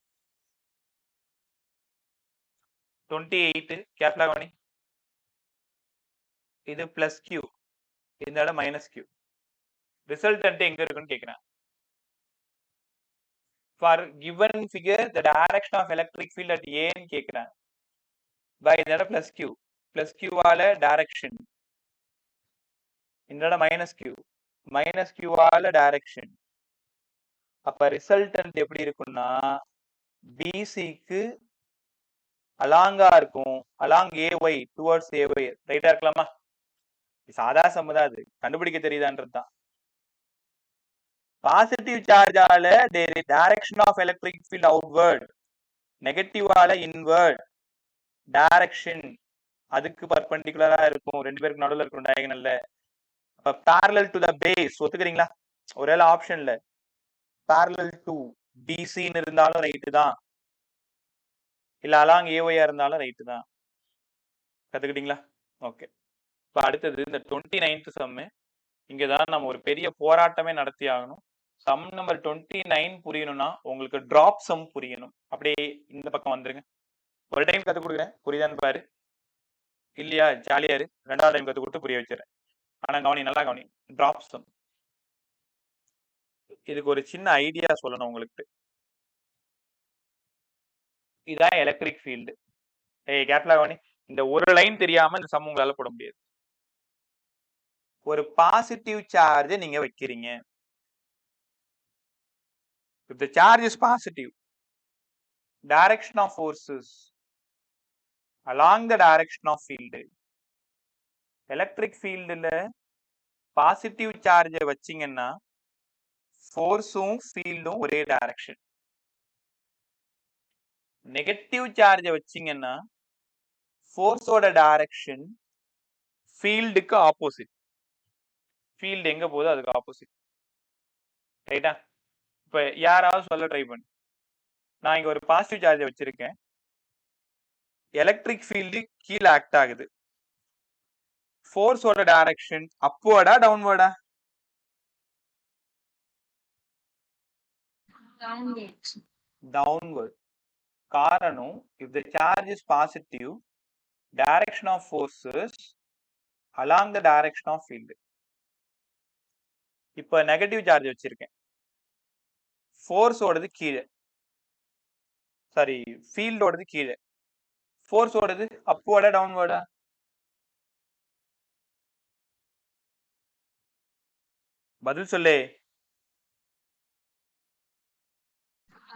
28 கேப்லா கவனி. இது பிளஸ் q, இந்த இடம் மைனஸ் q. ரிசல்டன்ட் எங்க இருக்குன்னு கேக்குறேன். For given figure the direction of electric field at A ன்னு கேக்குறேன். பை இந்த இடம் பிளஸ் q, பிளஸ் q ஆல டைரக்ஷன். இந்த இடம் மைனஸ் q, மைனஸ் q ஆல டைரக்ஷன். அப்ப ரிசல்டன்ட் எப்படி இருக்கும்னா BCக்கு அலாங்கா இருக்கும். அலாங் AY டுவர்ட்ஸ் AY ரைட்டா இருக்கலாமா? சாதா சம்மதா, அது கண்டுபிடிக்க தெரியுதான்றது தான். பாசிட்டிவ் சார்ஜால direction of electric field outward, நெகட்டிவால இன்வர்ட். டைரக்ஷன் அதுக்கு பர்பெண்டிகுலரா இருக்கும், ரெண்டு பேருக்கு நடுவில் இருக்கும் டயகனல்ல. அப்ப parallel to the base ஒத்துக்கிறீங்களா? ஒருவேளை ஆப்ஷன்ல parallel to BC ன்னு இருந்தாலும் ரைட்டு தான், இல்ல அலாங் AY இருந்தாலும் ரைட்டு தான். கத்துக்கிட்டீங்களா? ஓகே. இப்ப அடுத்தது இந்த 29th சம். இங்கதான் நம்ம ஒரு பெரிய போராட்டமே நடத்தி ஆகணும். சம் நம்பர் 29 புரியணும்னா உங்களுக்கு டிராப் சம் புரியணும். அப்படியே இந்த பக்கம் வந்துருங்க. ஒரு டைம் கத்து கொடுக்குறேன், புரியுதான்னு பாரு. இல்லையா ஜாலியா இரு, ரெண்டாவது டைம் கத்து கொடுத்து புரிய வச்சிடறேன். ஆனா கவனி, நல்லா கவனி. டிராப் சம், இதுக்கு ஒரு சின்ன ஐடியா சொல்லணும் உங்களுக்கு. இதான் எலக்ட்ரிக் ஃபீல்டு. கேப்லா கவனி. இந்த ஒரு லைன் தெரியாம இந்த சம் உங்களால போட முடியாது. ஒரு பாசிட்டிவ் சார்ஜ் நீங்க வைக்கிறீங்க. If the charge is positive, direction of forces along the direction of field. Electric field ல பாசிட்டிவ் சார்ஜை வச்சிங்கன்னா ஃபோர்ஸும் ஃபீல்டும் ஒரே டைரக்ஷன். நெகட்டிவ் சார்ஜை வச்சிங்கன்னா ஃபோர்ஸோட டைரக்ஷன் ஃபீல்டுக்கு ஆப்போசிட். ஃபீல்டு எங்க போகுதோ அதுக்கு ஆப்போசிட். ரைட்டா? இப்ப யாராவது சொல்ல ட்ரை பண்ணு. நான் இங்க ஒரு பாசிட்டிவ் சார்ஜ் வச்சிருக்கேன். எலக்ட்ரிக் ஃபீல்டு கீழ ஆக்ட் ஆகுது. ஃபோர்ஸோட டைரக்ஷன் அப்வர்டா டவுன்வர்டா? Downwards. Downward. காரணம் if the charge is positive, direction of force is along the direction of field. இப்ப நெகட்டிவ் சார்ஜ் வச்சிருக்கேன். ஃபோர்ஸ் ஓடுது கீழே. சாரி, ஃபீல்ட் ஓடுது கீழே. ஃபோர்ஸ் ஓடுது அப்வர்டா டவுன்வர்டா? பதில் சொல்லு.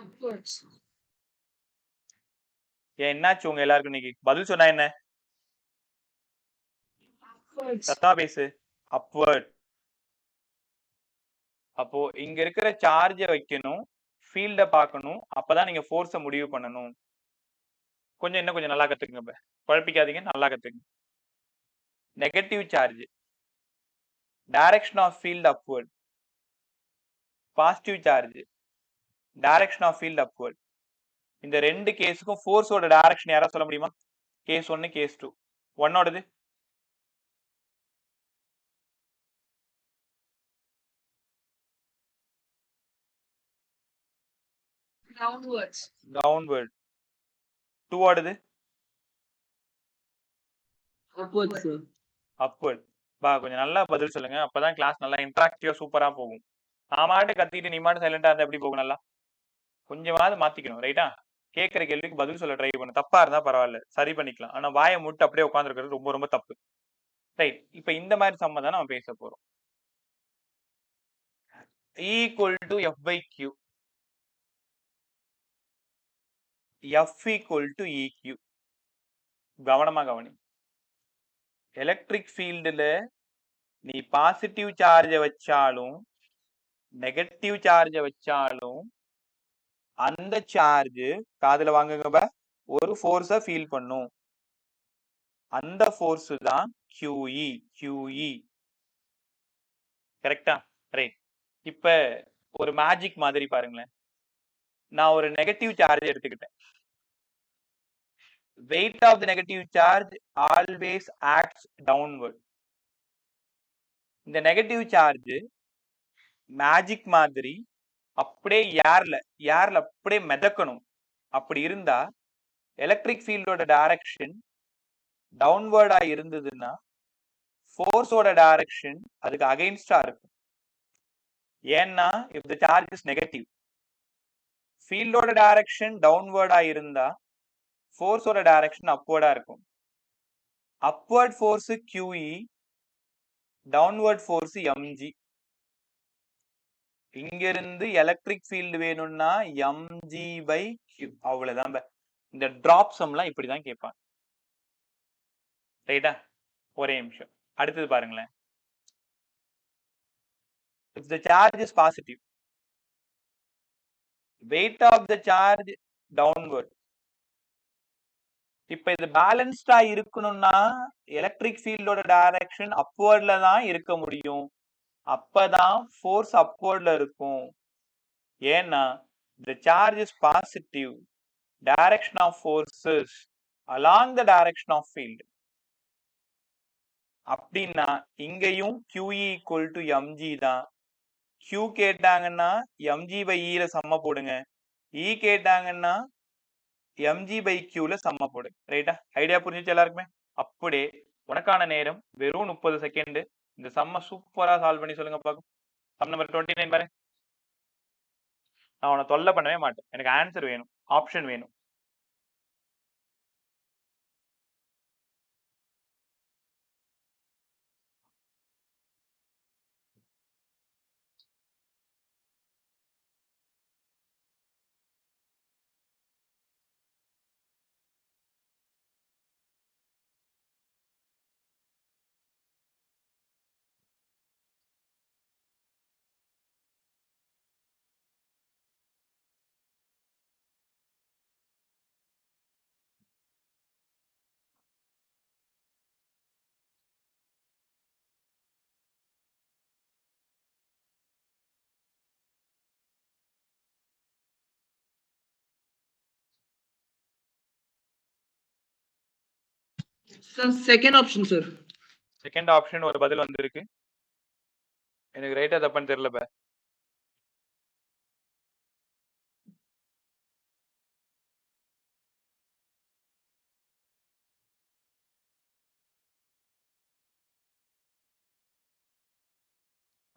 Upwards. ஏன் என்னாச்சு உங்க எல்லாருக்கும் இன்னைக்கு? பதில் சொன்னா என்ன? Upwards. சத்தமா பேசு. அப்வர்ட். அப்போ இங்க இருக்கிற சார்ஜ வைக்கணும், ஃபீல்ட பார்க்கணும், அப்பதான் நீங்க ஃபோர்ஸ முடிவு பண்ணணும். இன்னும் கொஞ்சம் நல்லா கத்துக்குங்க. இப்ப குழப்பிக்காதீங்க, நல்லா கத்துக்குங்க. Negative charge, direction of field upward. Positive charge, direction of field upward. இந்த ரெண்டு கேஸுக்கும் ஃபோர்ஸோட டைரக்ஷன் யாரா சொல்ல முடியுமா? Case 1, case 2. 1 ஓடது Downwards. டவுன்வர்ட். 2 ஓடது Upwards, sir. அப்வர்ட். பா கொஞ்சம் நல்லா பதில் சொல்லுங்க. அப்பதான் கிளாஸ் நல்லா இன்டராக்டிவா சூப்பரா போகும். நான் மாட்டு கத்திட்டு நீ மாட்டு சைலண்டா இருந்தா எப்படி போகும்? நல்லா கொஞ்சமாவது மாத்திக்கணும். ரைட்டா? கேட்கிற கேள்விக்கு பதில் சொல்ல ட்ரை பண்ணு. தப்பா இருந்தா பரவாயில்ல, சரி பண்ணிக்கலாம். ஆனா வாயை மூட்டு அப்படியே உட்காந்துருக்கிறது ரொம்ப ரொம்ப தப்பு. ரைட். இப்ப இந்த மாதிரி சம்ம தான் நம்ம பேச போறோம். E equal to F by Q. F equal to EQ. கவனமா கவனி. எலக்ட்ரிக் ஃபீல்டுல நீ பாசிட்டிவ் சார்ஜ வச்சாலும் நெகட்டிவ் சார்ஜ வச்சாலும் அந்த சார்ஜ் காதுல வாங்குங்க, ஒரு ஃபோர்ஸ ஃபீல் பண்ணும். அந்த ஃபோர்ஸ் தான் QE. QE கரெக்டா? ரைட். இப்ப ஒரு மேஜிக் மாதிரி பாருங்களேன். நான் ஒரு நெகட்டிவ் சார்ஜ் எடுத்துக்கிட்டேன். weight of the negative charge always acts downward. இந்த நெகட்டிவ் சார்ஜ் மேஜிக் மாதிரி அப்படியே ஏர்ல அப்படியே மிதக்கணும். அப்படி இருந்தா எலக்ட்ரிக் ஃபீல்டோட டைரக்ஷன் டவுன்வர்டா இருந்ததுன்னா ஃபோர்ஸோட டைரக்ஷன் அதுக்கு அகைன்ஸ்டா இருக்கும். ஏன்னா if the charge is negative, ஃபீல்டோட டைரக்ஷன் டவுன்வர்டா இருந்தா ஃபோர்ஸோட டைரக்ஷன் அப்வர்டா இருக்கும். Upward force QE, downward force mg. இங்க இருந்து எலக்ட்ரிக் ஃபீல்டு வேணும்னா mg by q. அவ்வளவுதான். இந்த டிராப் சம்லாம் இப்படிதான் கேட்பாங்க. ரைட்டா? ஒரே நிமிஷம். அடுத்தது பாருங்களேன். if the charge is positive, weight of the charge downward. இப்ப இது பேலன்ஸ்டா இருக்கணும்னா எலக்ட்ரிக் ஃபீல்டோட டைரக்ஷன் அப்வர்ட்ல தான் இருக்க முடியும். அப்பதான் ஃபோர்ஸ் அப்வர்ட்ல இருக்கும். ஏன்னா the charge is positive, direction of forces along the direction of field. அப்படின்னா இங்கேயும் QE equal to mg தான். Q கேட்டாங்கன்னா mg by E ல சம்ம போடுங்க. E கேட்டாங்கன்னா mg by Q ல சம்ம போடுங்க. ரைட்டா? ஐடியா புரிஞ்சுச்சு எல்லாருக்குமே? அப்படியே உனக்கான நேரம் வெறும் 30 செகண்ட். இந்த சம்ம சூப்பரா சால்வ் பண்ணி சொல்லுங்க பாக்கும். சம் நம்பர் 29 பாரு. நான் உன்னை தொல்லை பண்ணவே மாட்டேன். எனக்கு ஆன்சர் வேணும், ஆப்ஷன் வேணும். Sir, second option, sir. Second option ஒரு பதில் வந்திருக்கு. எனக்கு ரைட்டா தப்பான்னு தெரியல பா.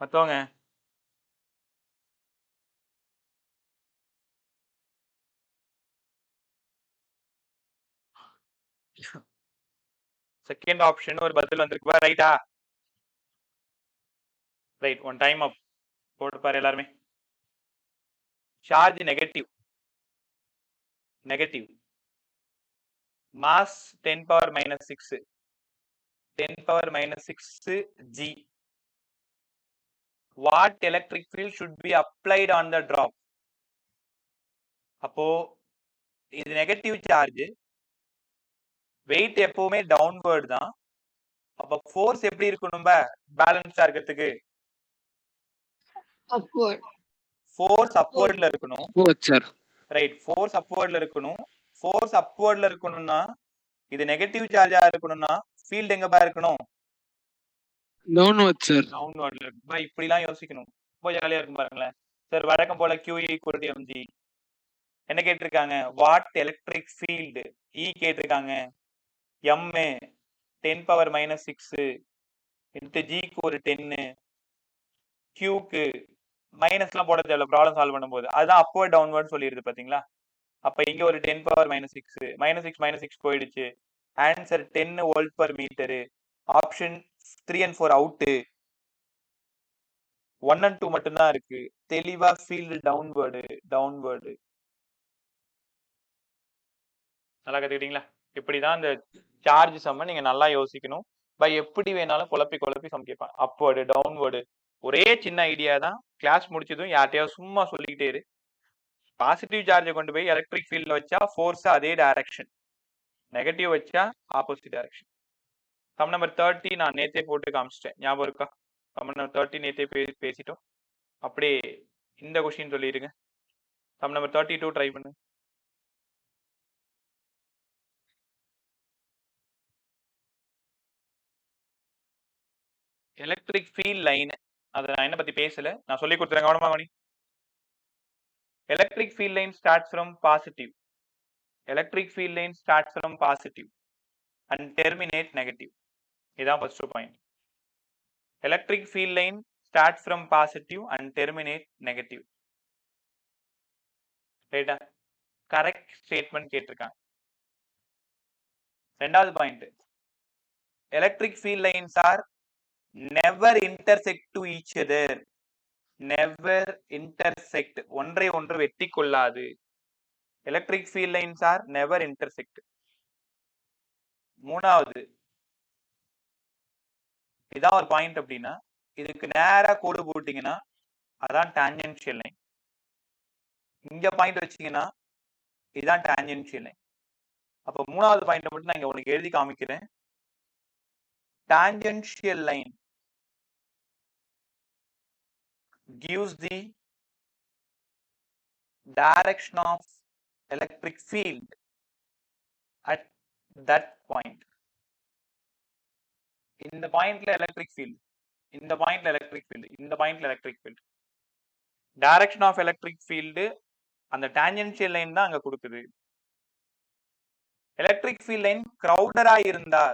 மத்தவங்க செகண்ட் ஆப்ஷன் ஒரு பதில் வந்திருக்கு. ரைட்டா? ரைட். ஒன் டைம் அப் போட்டு பாரு எல்லாருமே. Charge negative mass 10 power minus 6 10 power minus 6 g. What electric field should be applied on the drop? அப்போ இது நெகட்டிவ் சார்ஜ், வெயிட் எப்பவுமே டவுன்வர்ட் தான். அப்ப ஃபோர்ஸ் எப்படி இருக்கணும் பேலன்ஸா இருக்கிறதுக்கு? upward. ஃபோர்ஸ் அப்வர்ட்ல இருக்கணும். Both, sir. ரைட். ஃபோர்ஸ் அப்வர்ட்ல இருக்கணும். ஃபோர்ஸ் அப்வர்ட்ல இருக்கணும்னா இது நெகட்டிவ் சார்ஜா இருக்கணும்னா ஃபீல்ட் எங்க இருக்கணும்? Downward, sir. டவுன்வர்ட்ல இருக்கு. இப்படிலாம் யோசிக்கணும். ரொம்ப ஜாலியா இருக்கும் பாருங்களேன். சார் வழக்கம் போல QE equal to mg. என்ன கேட்டிருக்காங்க? What electric field. E கேட்டிருக்காங்க. M 10 power minus 6 into G க்கு ஒரு 10, Qக்கு மைனஸ்லாம் போட தேவையில்ல ப்ராப்ளம் சால்வ் பண்ணும்போது. அதுதான் அப்வர்ட் டவுன்வர்ட் சொல்லிடுது பாத்தீங்களா? அப்ப இங்க ஒரு 10 power minus 6 minus 6 போயிடுச்சு. Answer 10 volt per metre. Option 3 and 4 out. 1 and 2 மட்டும்தான் இருக்கு. தெளிவா ஃபீல்டு டவுன்வர்டு. நல்லா கத்துக்கிட்டீங்களா? இப்படிதான் இந்த சார்ஜ் சம்ம நீங்க நல்லா யோசிக்கணும். எப்படி வேணாலும் குழப்பி சம் கேட்பாங்க. அப்வர்டு டவுன்வர்டு ஒரே சின்ன ஐடியா தான். கிளாஸ் முடிச்சதும் யார்ட்டையாவது சும்மா சொல்லிக்கிட்டே இரு. பாசிட்டிவ் சார்ஜை கொண்டு போய் எலக்ட்ரிக் ஃபீல்ட்ல வச்சா ஃபோர்ஸ் அதே டைரக்ஷன், நெகட்டிவ் வச்சா ஆப்போசிட் டைரக்ஷன். சம் நம்பர் 30 நான் நேத்தே போட்டு காமிச்சிட்டேன், ஞாபகம் இருக்கா? சம் நம்பர் 30 நேத்தே பேசிட்டோம். அப்படியே இந்த கொஸ்டின் சொல்லிடுங்க. சம் நம்பர் 32 ட்ரை பண்ணு. எலக்ட்ரிக் ஃபீல்ட் லைன், அதை நான் என்ன பத்தி பேசல, நான் சொல்லி கொடுத்துறேன் கவனமா கவனி. Electric field line starts from positive. Electric field line starts from positive and terminate negative. இதான் first point. Electric field line starts from positive and terminate negative. ரைட்டா? கரெக்ட் ஸ்டேட்மெண்ட் கேட்டிருக்காங்க. ரெண்டாவது point, electric field lines are never intersect to each other. Never intersect, ஒன்றை ஒன்று வெட்டி கொள்ளாது. Electric field lines are never intersect. மூணாவது, இதான் ஒரு பாயிண்ட் அப்படின்னா, இதுக்கு நேரா கோடு போட்டீங்கன்னா அதான் டான்ஜென்ஷியல் லைன். இங்க பாயிண்ட் வச்சீங்கன்னா இதுதான் டான்ஜென்ஷியல் லைன். அப்ப மூணாவது பாயிண்ட் மட்டும் நான் இங்க உனக்கு எழுதி காமிக்கிறேன். Tangential line gives the direction of electric field at that point. இந்த பாயிண்ட்ல எலக்ட்ரிக் ஃபீல்ட், இந்த பாயிண்ட்ல எலக்ட்ரிக் ஃபீல்டு, இந்த பாயிண்ட்ல electric field. Direction of electric field அந்த டான்ஜென்ஷியல் லைன் தான் அங்க கொடுக்குது. எலக்ட்ரிக் ஃபீல்ட் லைன் கிரவுடரா இருந்தா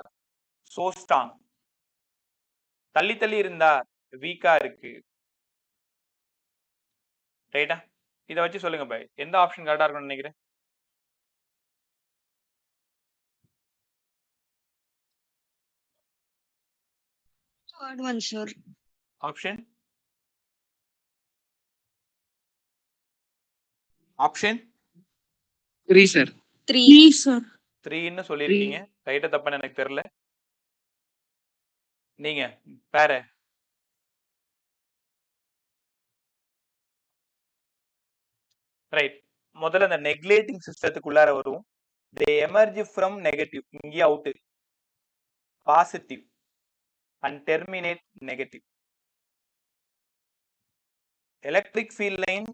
சோ ஸ்ட்ராங், தள்ளி தள்ளி இருந்தா வீக்கா இருக்கு. ரைட்டா? இதை வச்சு சொல்லுங்க பாய், எந்த ஆப்ஷன் கரெக்டா இருக்கும்னு நினைக்கிறேன்? Third one, sir. Option option 3, sir. 3. 3, sir. 3ன்னு சொல்லியிருக்கீங்க. ரைட்டா தப்பான்னு எனக்கு தெரியல. நீங்க வேற ரைட். முதல்ல அந்த நெக்லேட்டிங் சிஸ்டத்துக்குள்ளார வரும். they emerge from negative, இங்கே out, positive and terminate negative. Electric field line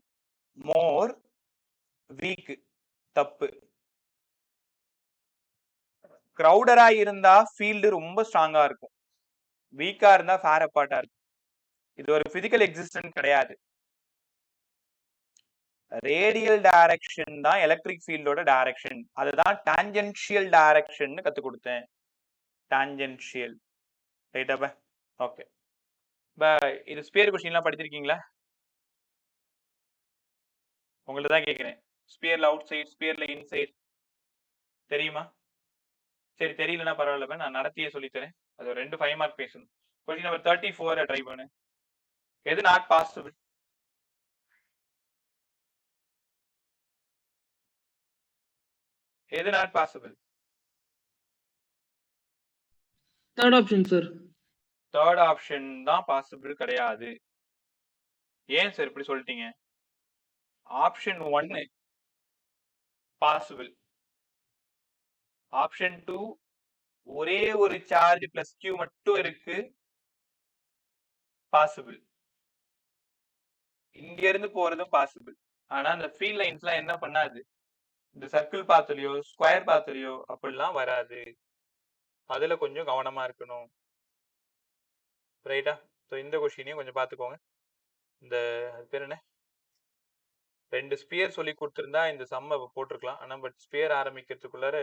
more week, தப்பு. கிரௌடரா இருந்தா ஃபீல்டு ரொம்ப ஸ்ட்ராங்கா இருக்கும், வீக்கா இருந்தா ஃபேர் அப்பார்ட்டா இருக்கும். இது ஒரு பிசிக்கல் எக்ஸிஸ்டன்ஸ் கிடையாது. ரேடியல் டைரக்ஷன் தான் எலக்ட்ரிக் ஃபீல்டோட டைரக்ஷன். அதுதான் டான்ஜென்ஷியல் டைரக்ஷன் கத்து கொடுத்தேன். டான்ஜென்ஷியல் ரைட்டா? ஓகே, இது ஸ்பியர் கொஸ்டின்லாம் படிச்சிருக்கீங்களா? உங்கள்ட்ட தான் கேட்குறேன். ஸ்பியர்ல அவுட் சைட், ஸ்பியர்ல இன்சைட் தெரியுமா? சரி, தெரியலன்னா பரவாயில்ல, நான் நடத்தியே சொல்லித்தரேன். அது ஒரு 2 5 மார்க் பேசணும். கொஸ்டின் நம்பர் 34 ட்ரை பண்ணு. எது நாட் பாசிபிள்? எது not possible? Third option, sir. Third option தான் பாசிபிள் கிடையாது. ஏன் சார் இப்படி சொல்லிட்டீங்க? ஆப்ஷன் 1 பாசிபிள், ஆப்ஷன் 2 ஒரே ஒரு சார்ஜ் பிளஸ் கியூ மட்டும் இருக்கு, பாசிபிள். இங்க இருந்து போறதும் பாசிபிள். ஆனா அந்த ஃபீல்ட் லைன்ஸ்லாம் என்ன பண்ணாது, இந்த சர்க்கிள் பாத்துலயோ ஸ்கொயர் பாத்துலயோ அப்படிலாம் வராது. அதுல கொஞ்சம் கவனமா இருக்கணும், ரைட்டா? ஸோ இந்த கொஸ்டினையும் கொஞ்சம் பார்த்துக்கோங்க. இந்த அது பேர் என்ன, 2 ஸ்பியர் சொல்லி கொடுத்துருந்தா இந்த சம்ம போட்டிருக்கலாம். ஆனால் பட் ஸ்பியர் ஆரம்பிக்கிறதுக்குள்ளார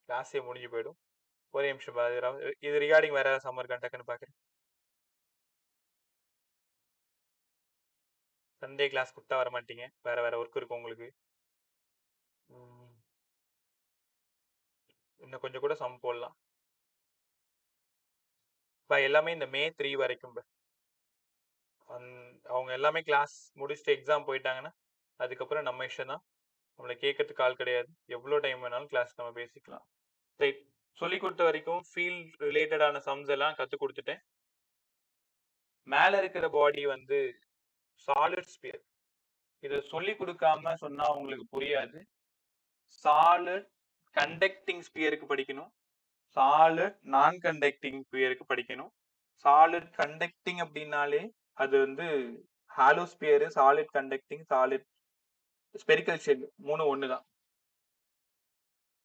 கிளாஸே முடிஞ்சு போயிடும். ஒரே நிமிஷம் இது ரிகார்டிங் வேற ஏதாவது சம்மர் டக்குன்னு பார்க்குறேன். சண்டே கிளாஸ் கொடுத்தா வர மாட்டீங்க, வேற வேற ஒர்க் இருக்கும் உங்களுக்கு. இன்னும் கொஞ்சம் கூட சம் போடலாம். எல்லாமே இந்த May 3 வரைக்கும் அவங்க எல்லாமே கிளாஸ் முடிச்சுட்டு எக்ஸாம் போயிட்டாங்கன்னா அதுக்கப்புறம் நம்ம இஷ்டம் தான், நம்மளை கேட்கறதுக்கு ஆள் கிடையாது. எவ்வளோ டைம் வேணாலும் கிளாஸ் நம்ம பேசிக்கலாம். ரைட், சொல்லி கொடுத்த வரைக்கும் ஃபீல்ட் ரிலேட்டடான சம்ஸ் எல்லாம் கற்றுக் கொடுத்துட்டேன். மேலே இருக்கிற பாடி வந்து சாலிட் ஸ்பியர். இதை சொல்லி கொடுக்காம சொன்னா உங்களுக்கு புரியாது. சாலிட் கண்டக்டிங் ஸ்பியருக்கு படிக்கணும், சாலிட் நான் கண்டக்டிங் ஸ்பியருக்கு படிக்கணும். சாலிட் கண்டக்டிங் அப்படின்னாலே அது வந்து hollow sphere, solid conducting, solid spherical shell, 3 ஒண்ணுதான்,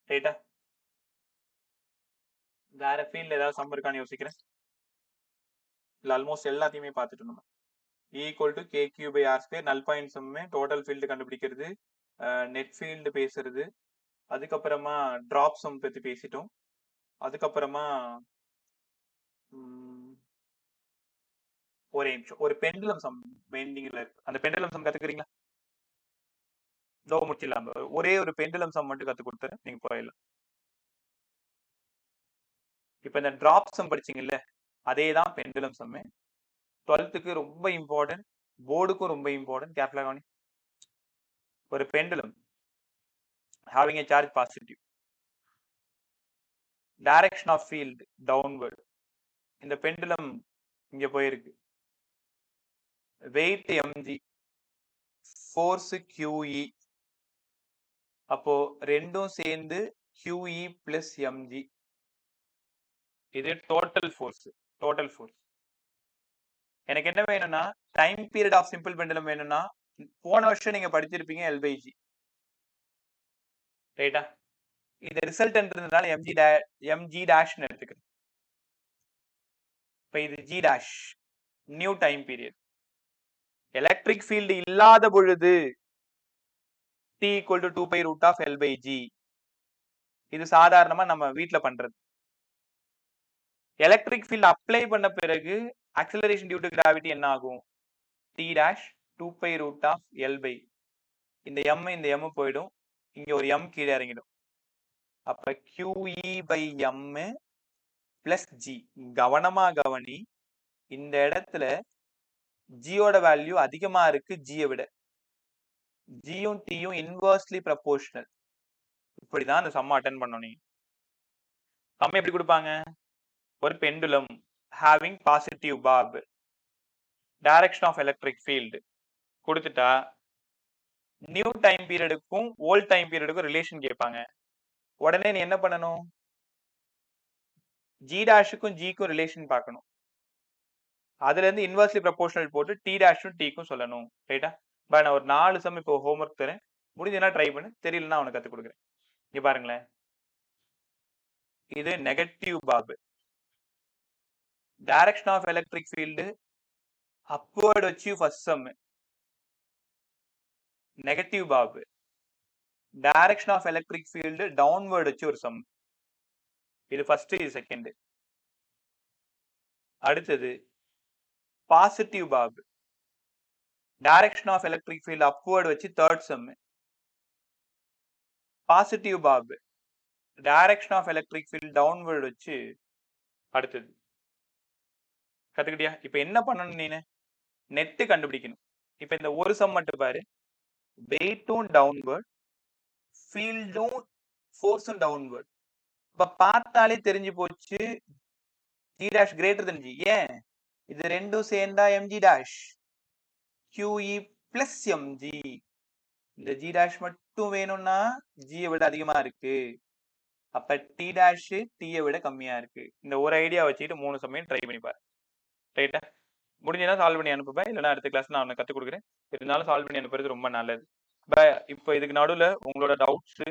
ரைட்டா? வேற ஃபீல்ட்ல ஏதாவது சம் இருக்கான்னு யோசிக்கிறேன். இல்ல ஆல்மோஸ்ட் எல்லாத்தையுமே பார்த்துட்டு நம்ம ஈக்குவல் டு KQ/R², நல் பாயிண்ட் சம்மே, டோட்டல் ஃபீல்டு கண்டுபிடிக்கிறது, நெட் ஃபீல்டு பேசுறது, அதுக்கப்புறமா டிராப் சம் பத்தி பேசிட்டோம். அதுக்கப்புறமா ஒரே நிமிஷம், ஒரு பெண்டுலம் சம் பெண்டிங்ல இருக்கு, அந்த பெண்டுலம் சம் கத்துக்கிறீங்களா? இதோ முடிச்சிடலாம். ஒரே ஒரு பெண்டுலம் சம் மட்டும் கத்து கொடுத்துறேன், நீங்க போயிடலாம். இப்ப இந்த டிராப் சம் படிச்சீங்கல்ல, அதே தான் பெண்டுலம் சம். 12th ரொம்ப இம்பார்ட்டன்ட், போர்டுக்கும் ரொம்ப இம்பார்ட்டன்ட். கேர்ஃபுல்லா கவனி. ஒரு pendulum having a charge positive, direction of field downward. இந்த பெண்டுலம் இங்க போயிருக்கு, weight mg, force QE. அப்போ ரெண்டும் சேர்ந்து QE plus mg, இது டோட்டல் ஃபோர்ஸ். டோட்டல் ஃபோர்ஸ் எனக்கு என்ன வேணும்னா, time period of simple pendulum வேணும்னா, போன வருஷம் நீங்க படிச்சிருப்பீங்க L/G, ரைட்டா? இது ரிசல்ட்ன்றதுனால mg டேஷ்னு எடுத்துக்கிறேன். இப்ப இது g dash, new time period. Electric field இல்லாத பொழுது T equal to 2 pi root of L/G. இது சாதாரணமா நம்ம வீட்ல பண்றது. எலக்ட்ரிக் ஃபீல்ட் அப்ளை பண்ண பிறகு ஆக்சிலரேஷன் டியூ டு கிராவிட்டி என்ன ஆகும்? T dash 2 pi root of L/, இந்த m இந்த m போயிடும், இங்க ஒரு m கீழே இறங்கிடும். அப்ப QE/m பிளஸ் g. கவனமா கவனி, இந்த இடத்துல g ஓட வேல்யூ அதிகமா இருக்கு g விட. g-யும் t-யும் இன்வெர்ஸ்லி ப்ரொபோர்ஷனல். இப்படிதான் அந்த சம் அட்டெண்ட் பண்ணணும். நீங்க சம் எப்படி கொடுப்பாங்க? ஒரு pendulum having positive barb, direction of electric field கொடுத்துட்டா நியூ டைம் பீரியடுக்கும் ஓல்ட் டைம் பீரியடுக்கும் ரிலேஷன் கேட்பாங்க. உடனே நீ என்ன பண்ணணும்? ஜி டேஷுக்கும் ஜிக்கும் ரிலேஷன் பார்க்கணும். அதுல இருந்து இன்வெர்ஸ்லி ப்ரொபோர்ஷனல் போட்டு டி டேஷும் டீக்கும் சொல்லணும், ரைட்டா? நான் ஒரு 4 சம் இப்போ ஹோம்ஒர்க் தரேன், முடிஞ்சதுன்னா ட்ரை பண்ணு, தெரியலன்னா அவனுக்கு கற்றுக் கொடுக்குறேன். இங்க பாருங்களேன், இது negative bob. Direction of electric field upward வச்சு first sum negative bob. Direction of electric field downward வச்சு ஒரு சம். இது ஃபர்ஸ்ட், இது செகண்ட். அடுத்தது positive bob. Direction of electric field upward வச்சு third sum. Positive bob. Direction of electric field downward வச்சு அடுத்தது. கத்துக்கிட்டியா? இப்ப என்ன பண்ணணும், நீனு நெட் கண்டுபிடிக்கணும். இப்ப இந்த ஒரு சம் மட்டும் பாரு. வெயிட்டும் டவுன்வர்ட், ஃபீல்டும் ஃபோர்ஸும் டவுன்வர்ட். இப்ப பார்த்தாலே தெரிஞ்சு போச்சு g dash greater than g. ஏன்? இது ரெண்டும் சேர்ந்தா mg dash qe plus mg. இந்த g dash மட்டும் வேணும்னா g விட அதிகமா இருக்கு. அப்ப t dash t விட கம்மியா இருக்கு. இந்த ஒரு ஐடியா வச்சுட்டு 3 சமயம் ட்ரை பண்ணி பாரு. ரைட்டா? முடிஞ்சா சால்வ் பண்ணி அனுப்புவேன். இல்லைன்னா அடுத்த கிளாஸ் நான் உனக்கு கற்றுக் கொடுக்குறேன். இருந்தாலும் சால்வ் பண்ணி அனுப்புறது ரொம்ப நல்லது. இப்போ இதுக்கு நடுவில் உங்களோட டவுட்ஸ்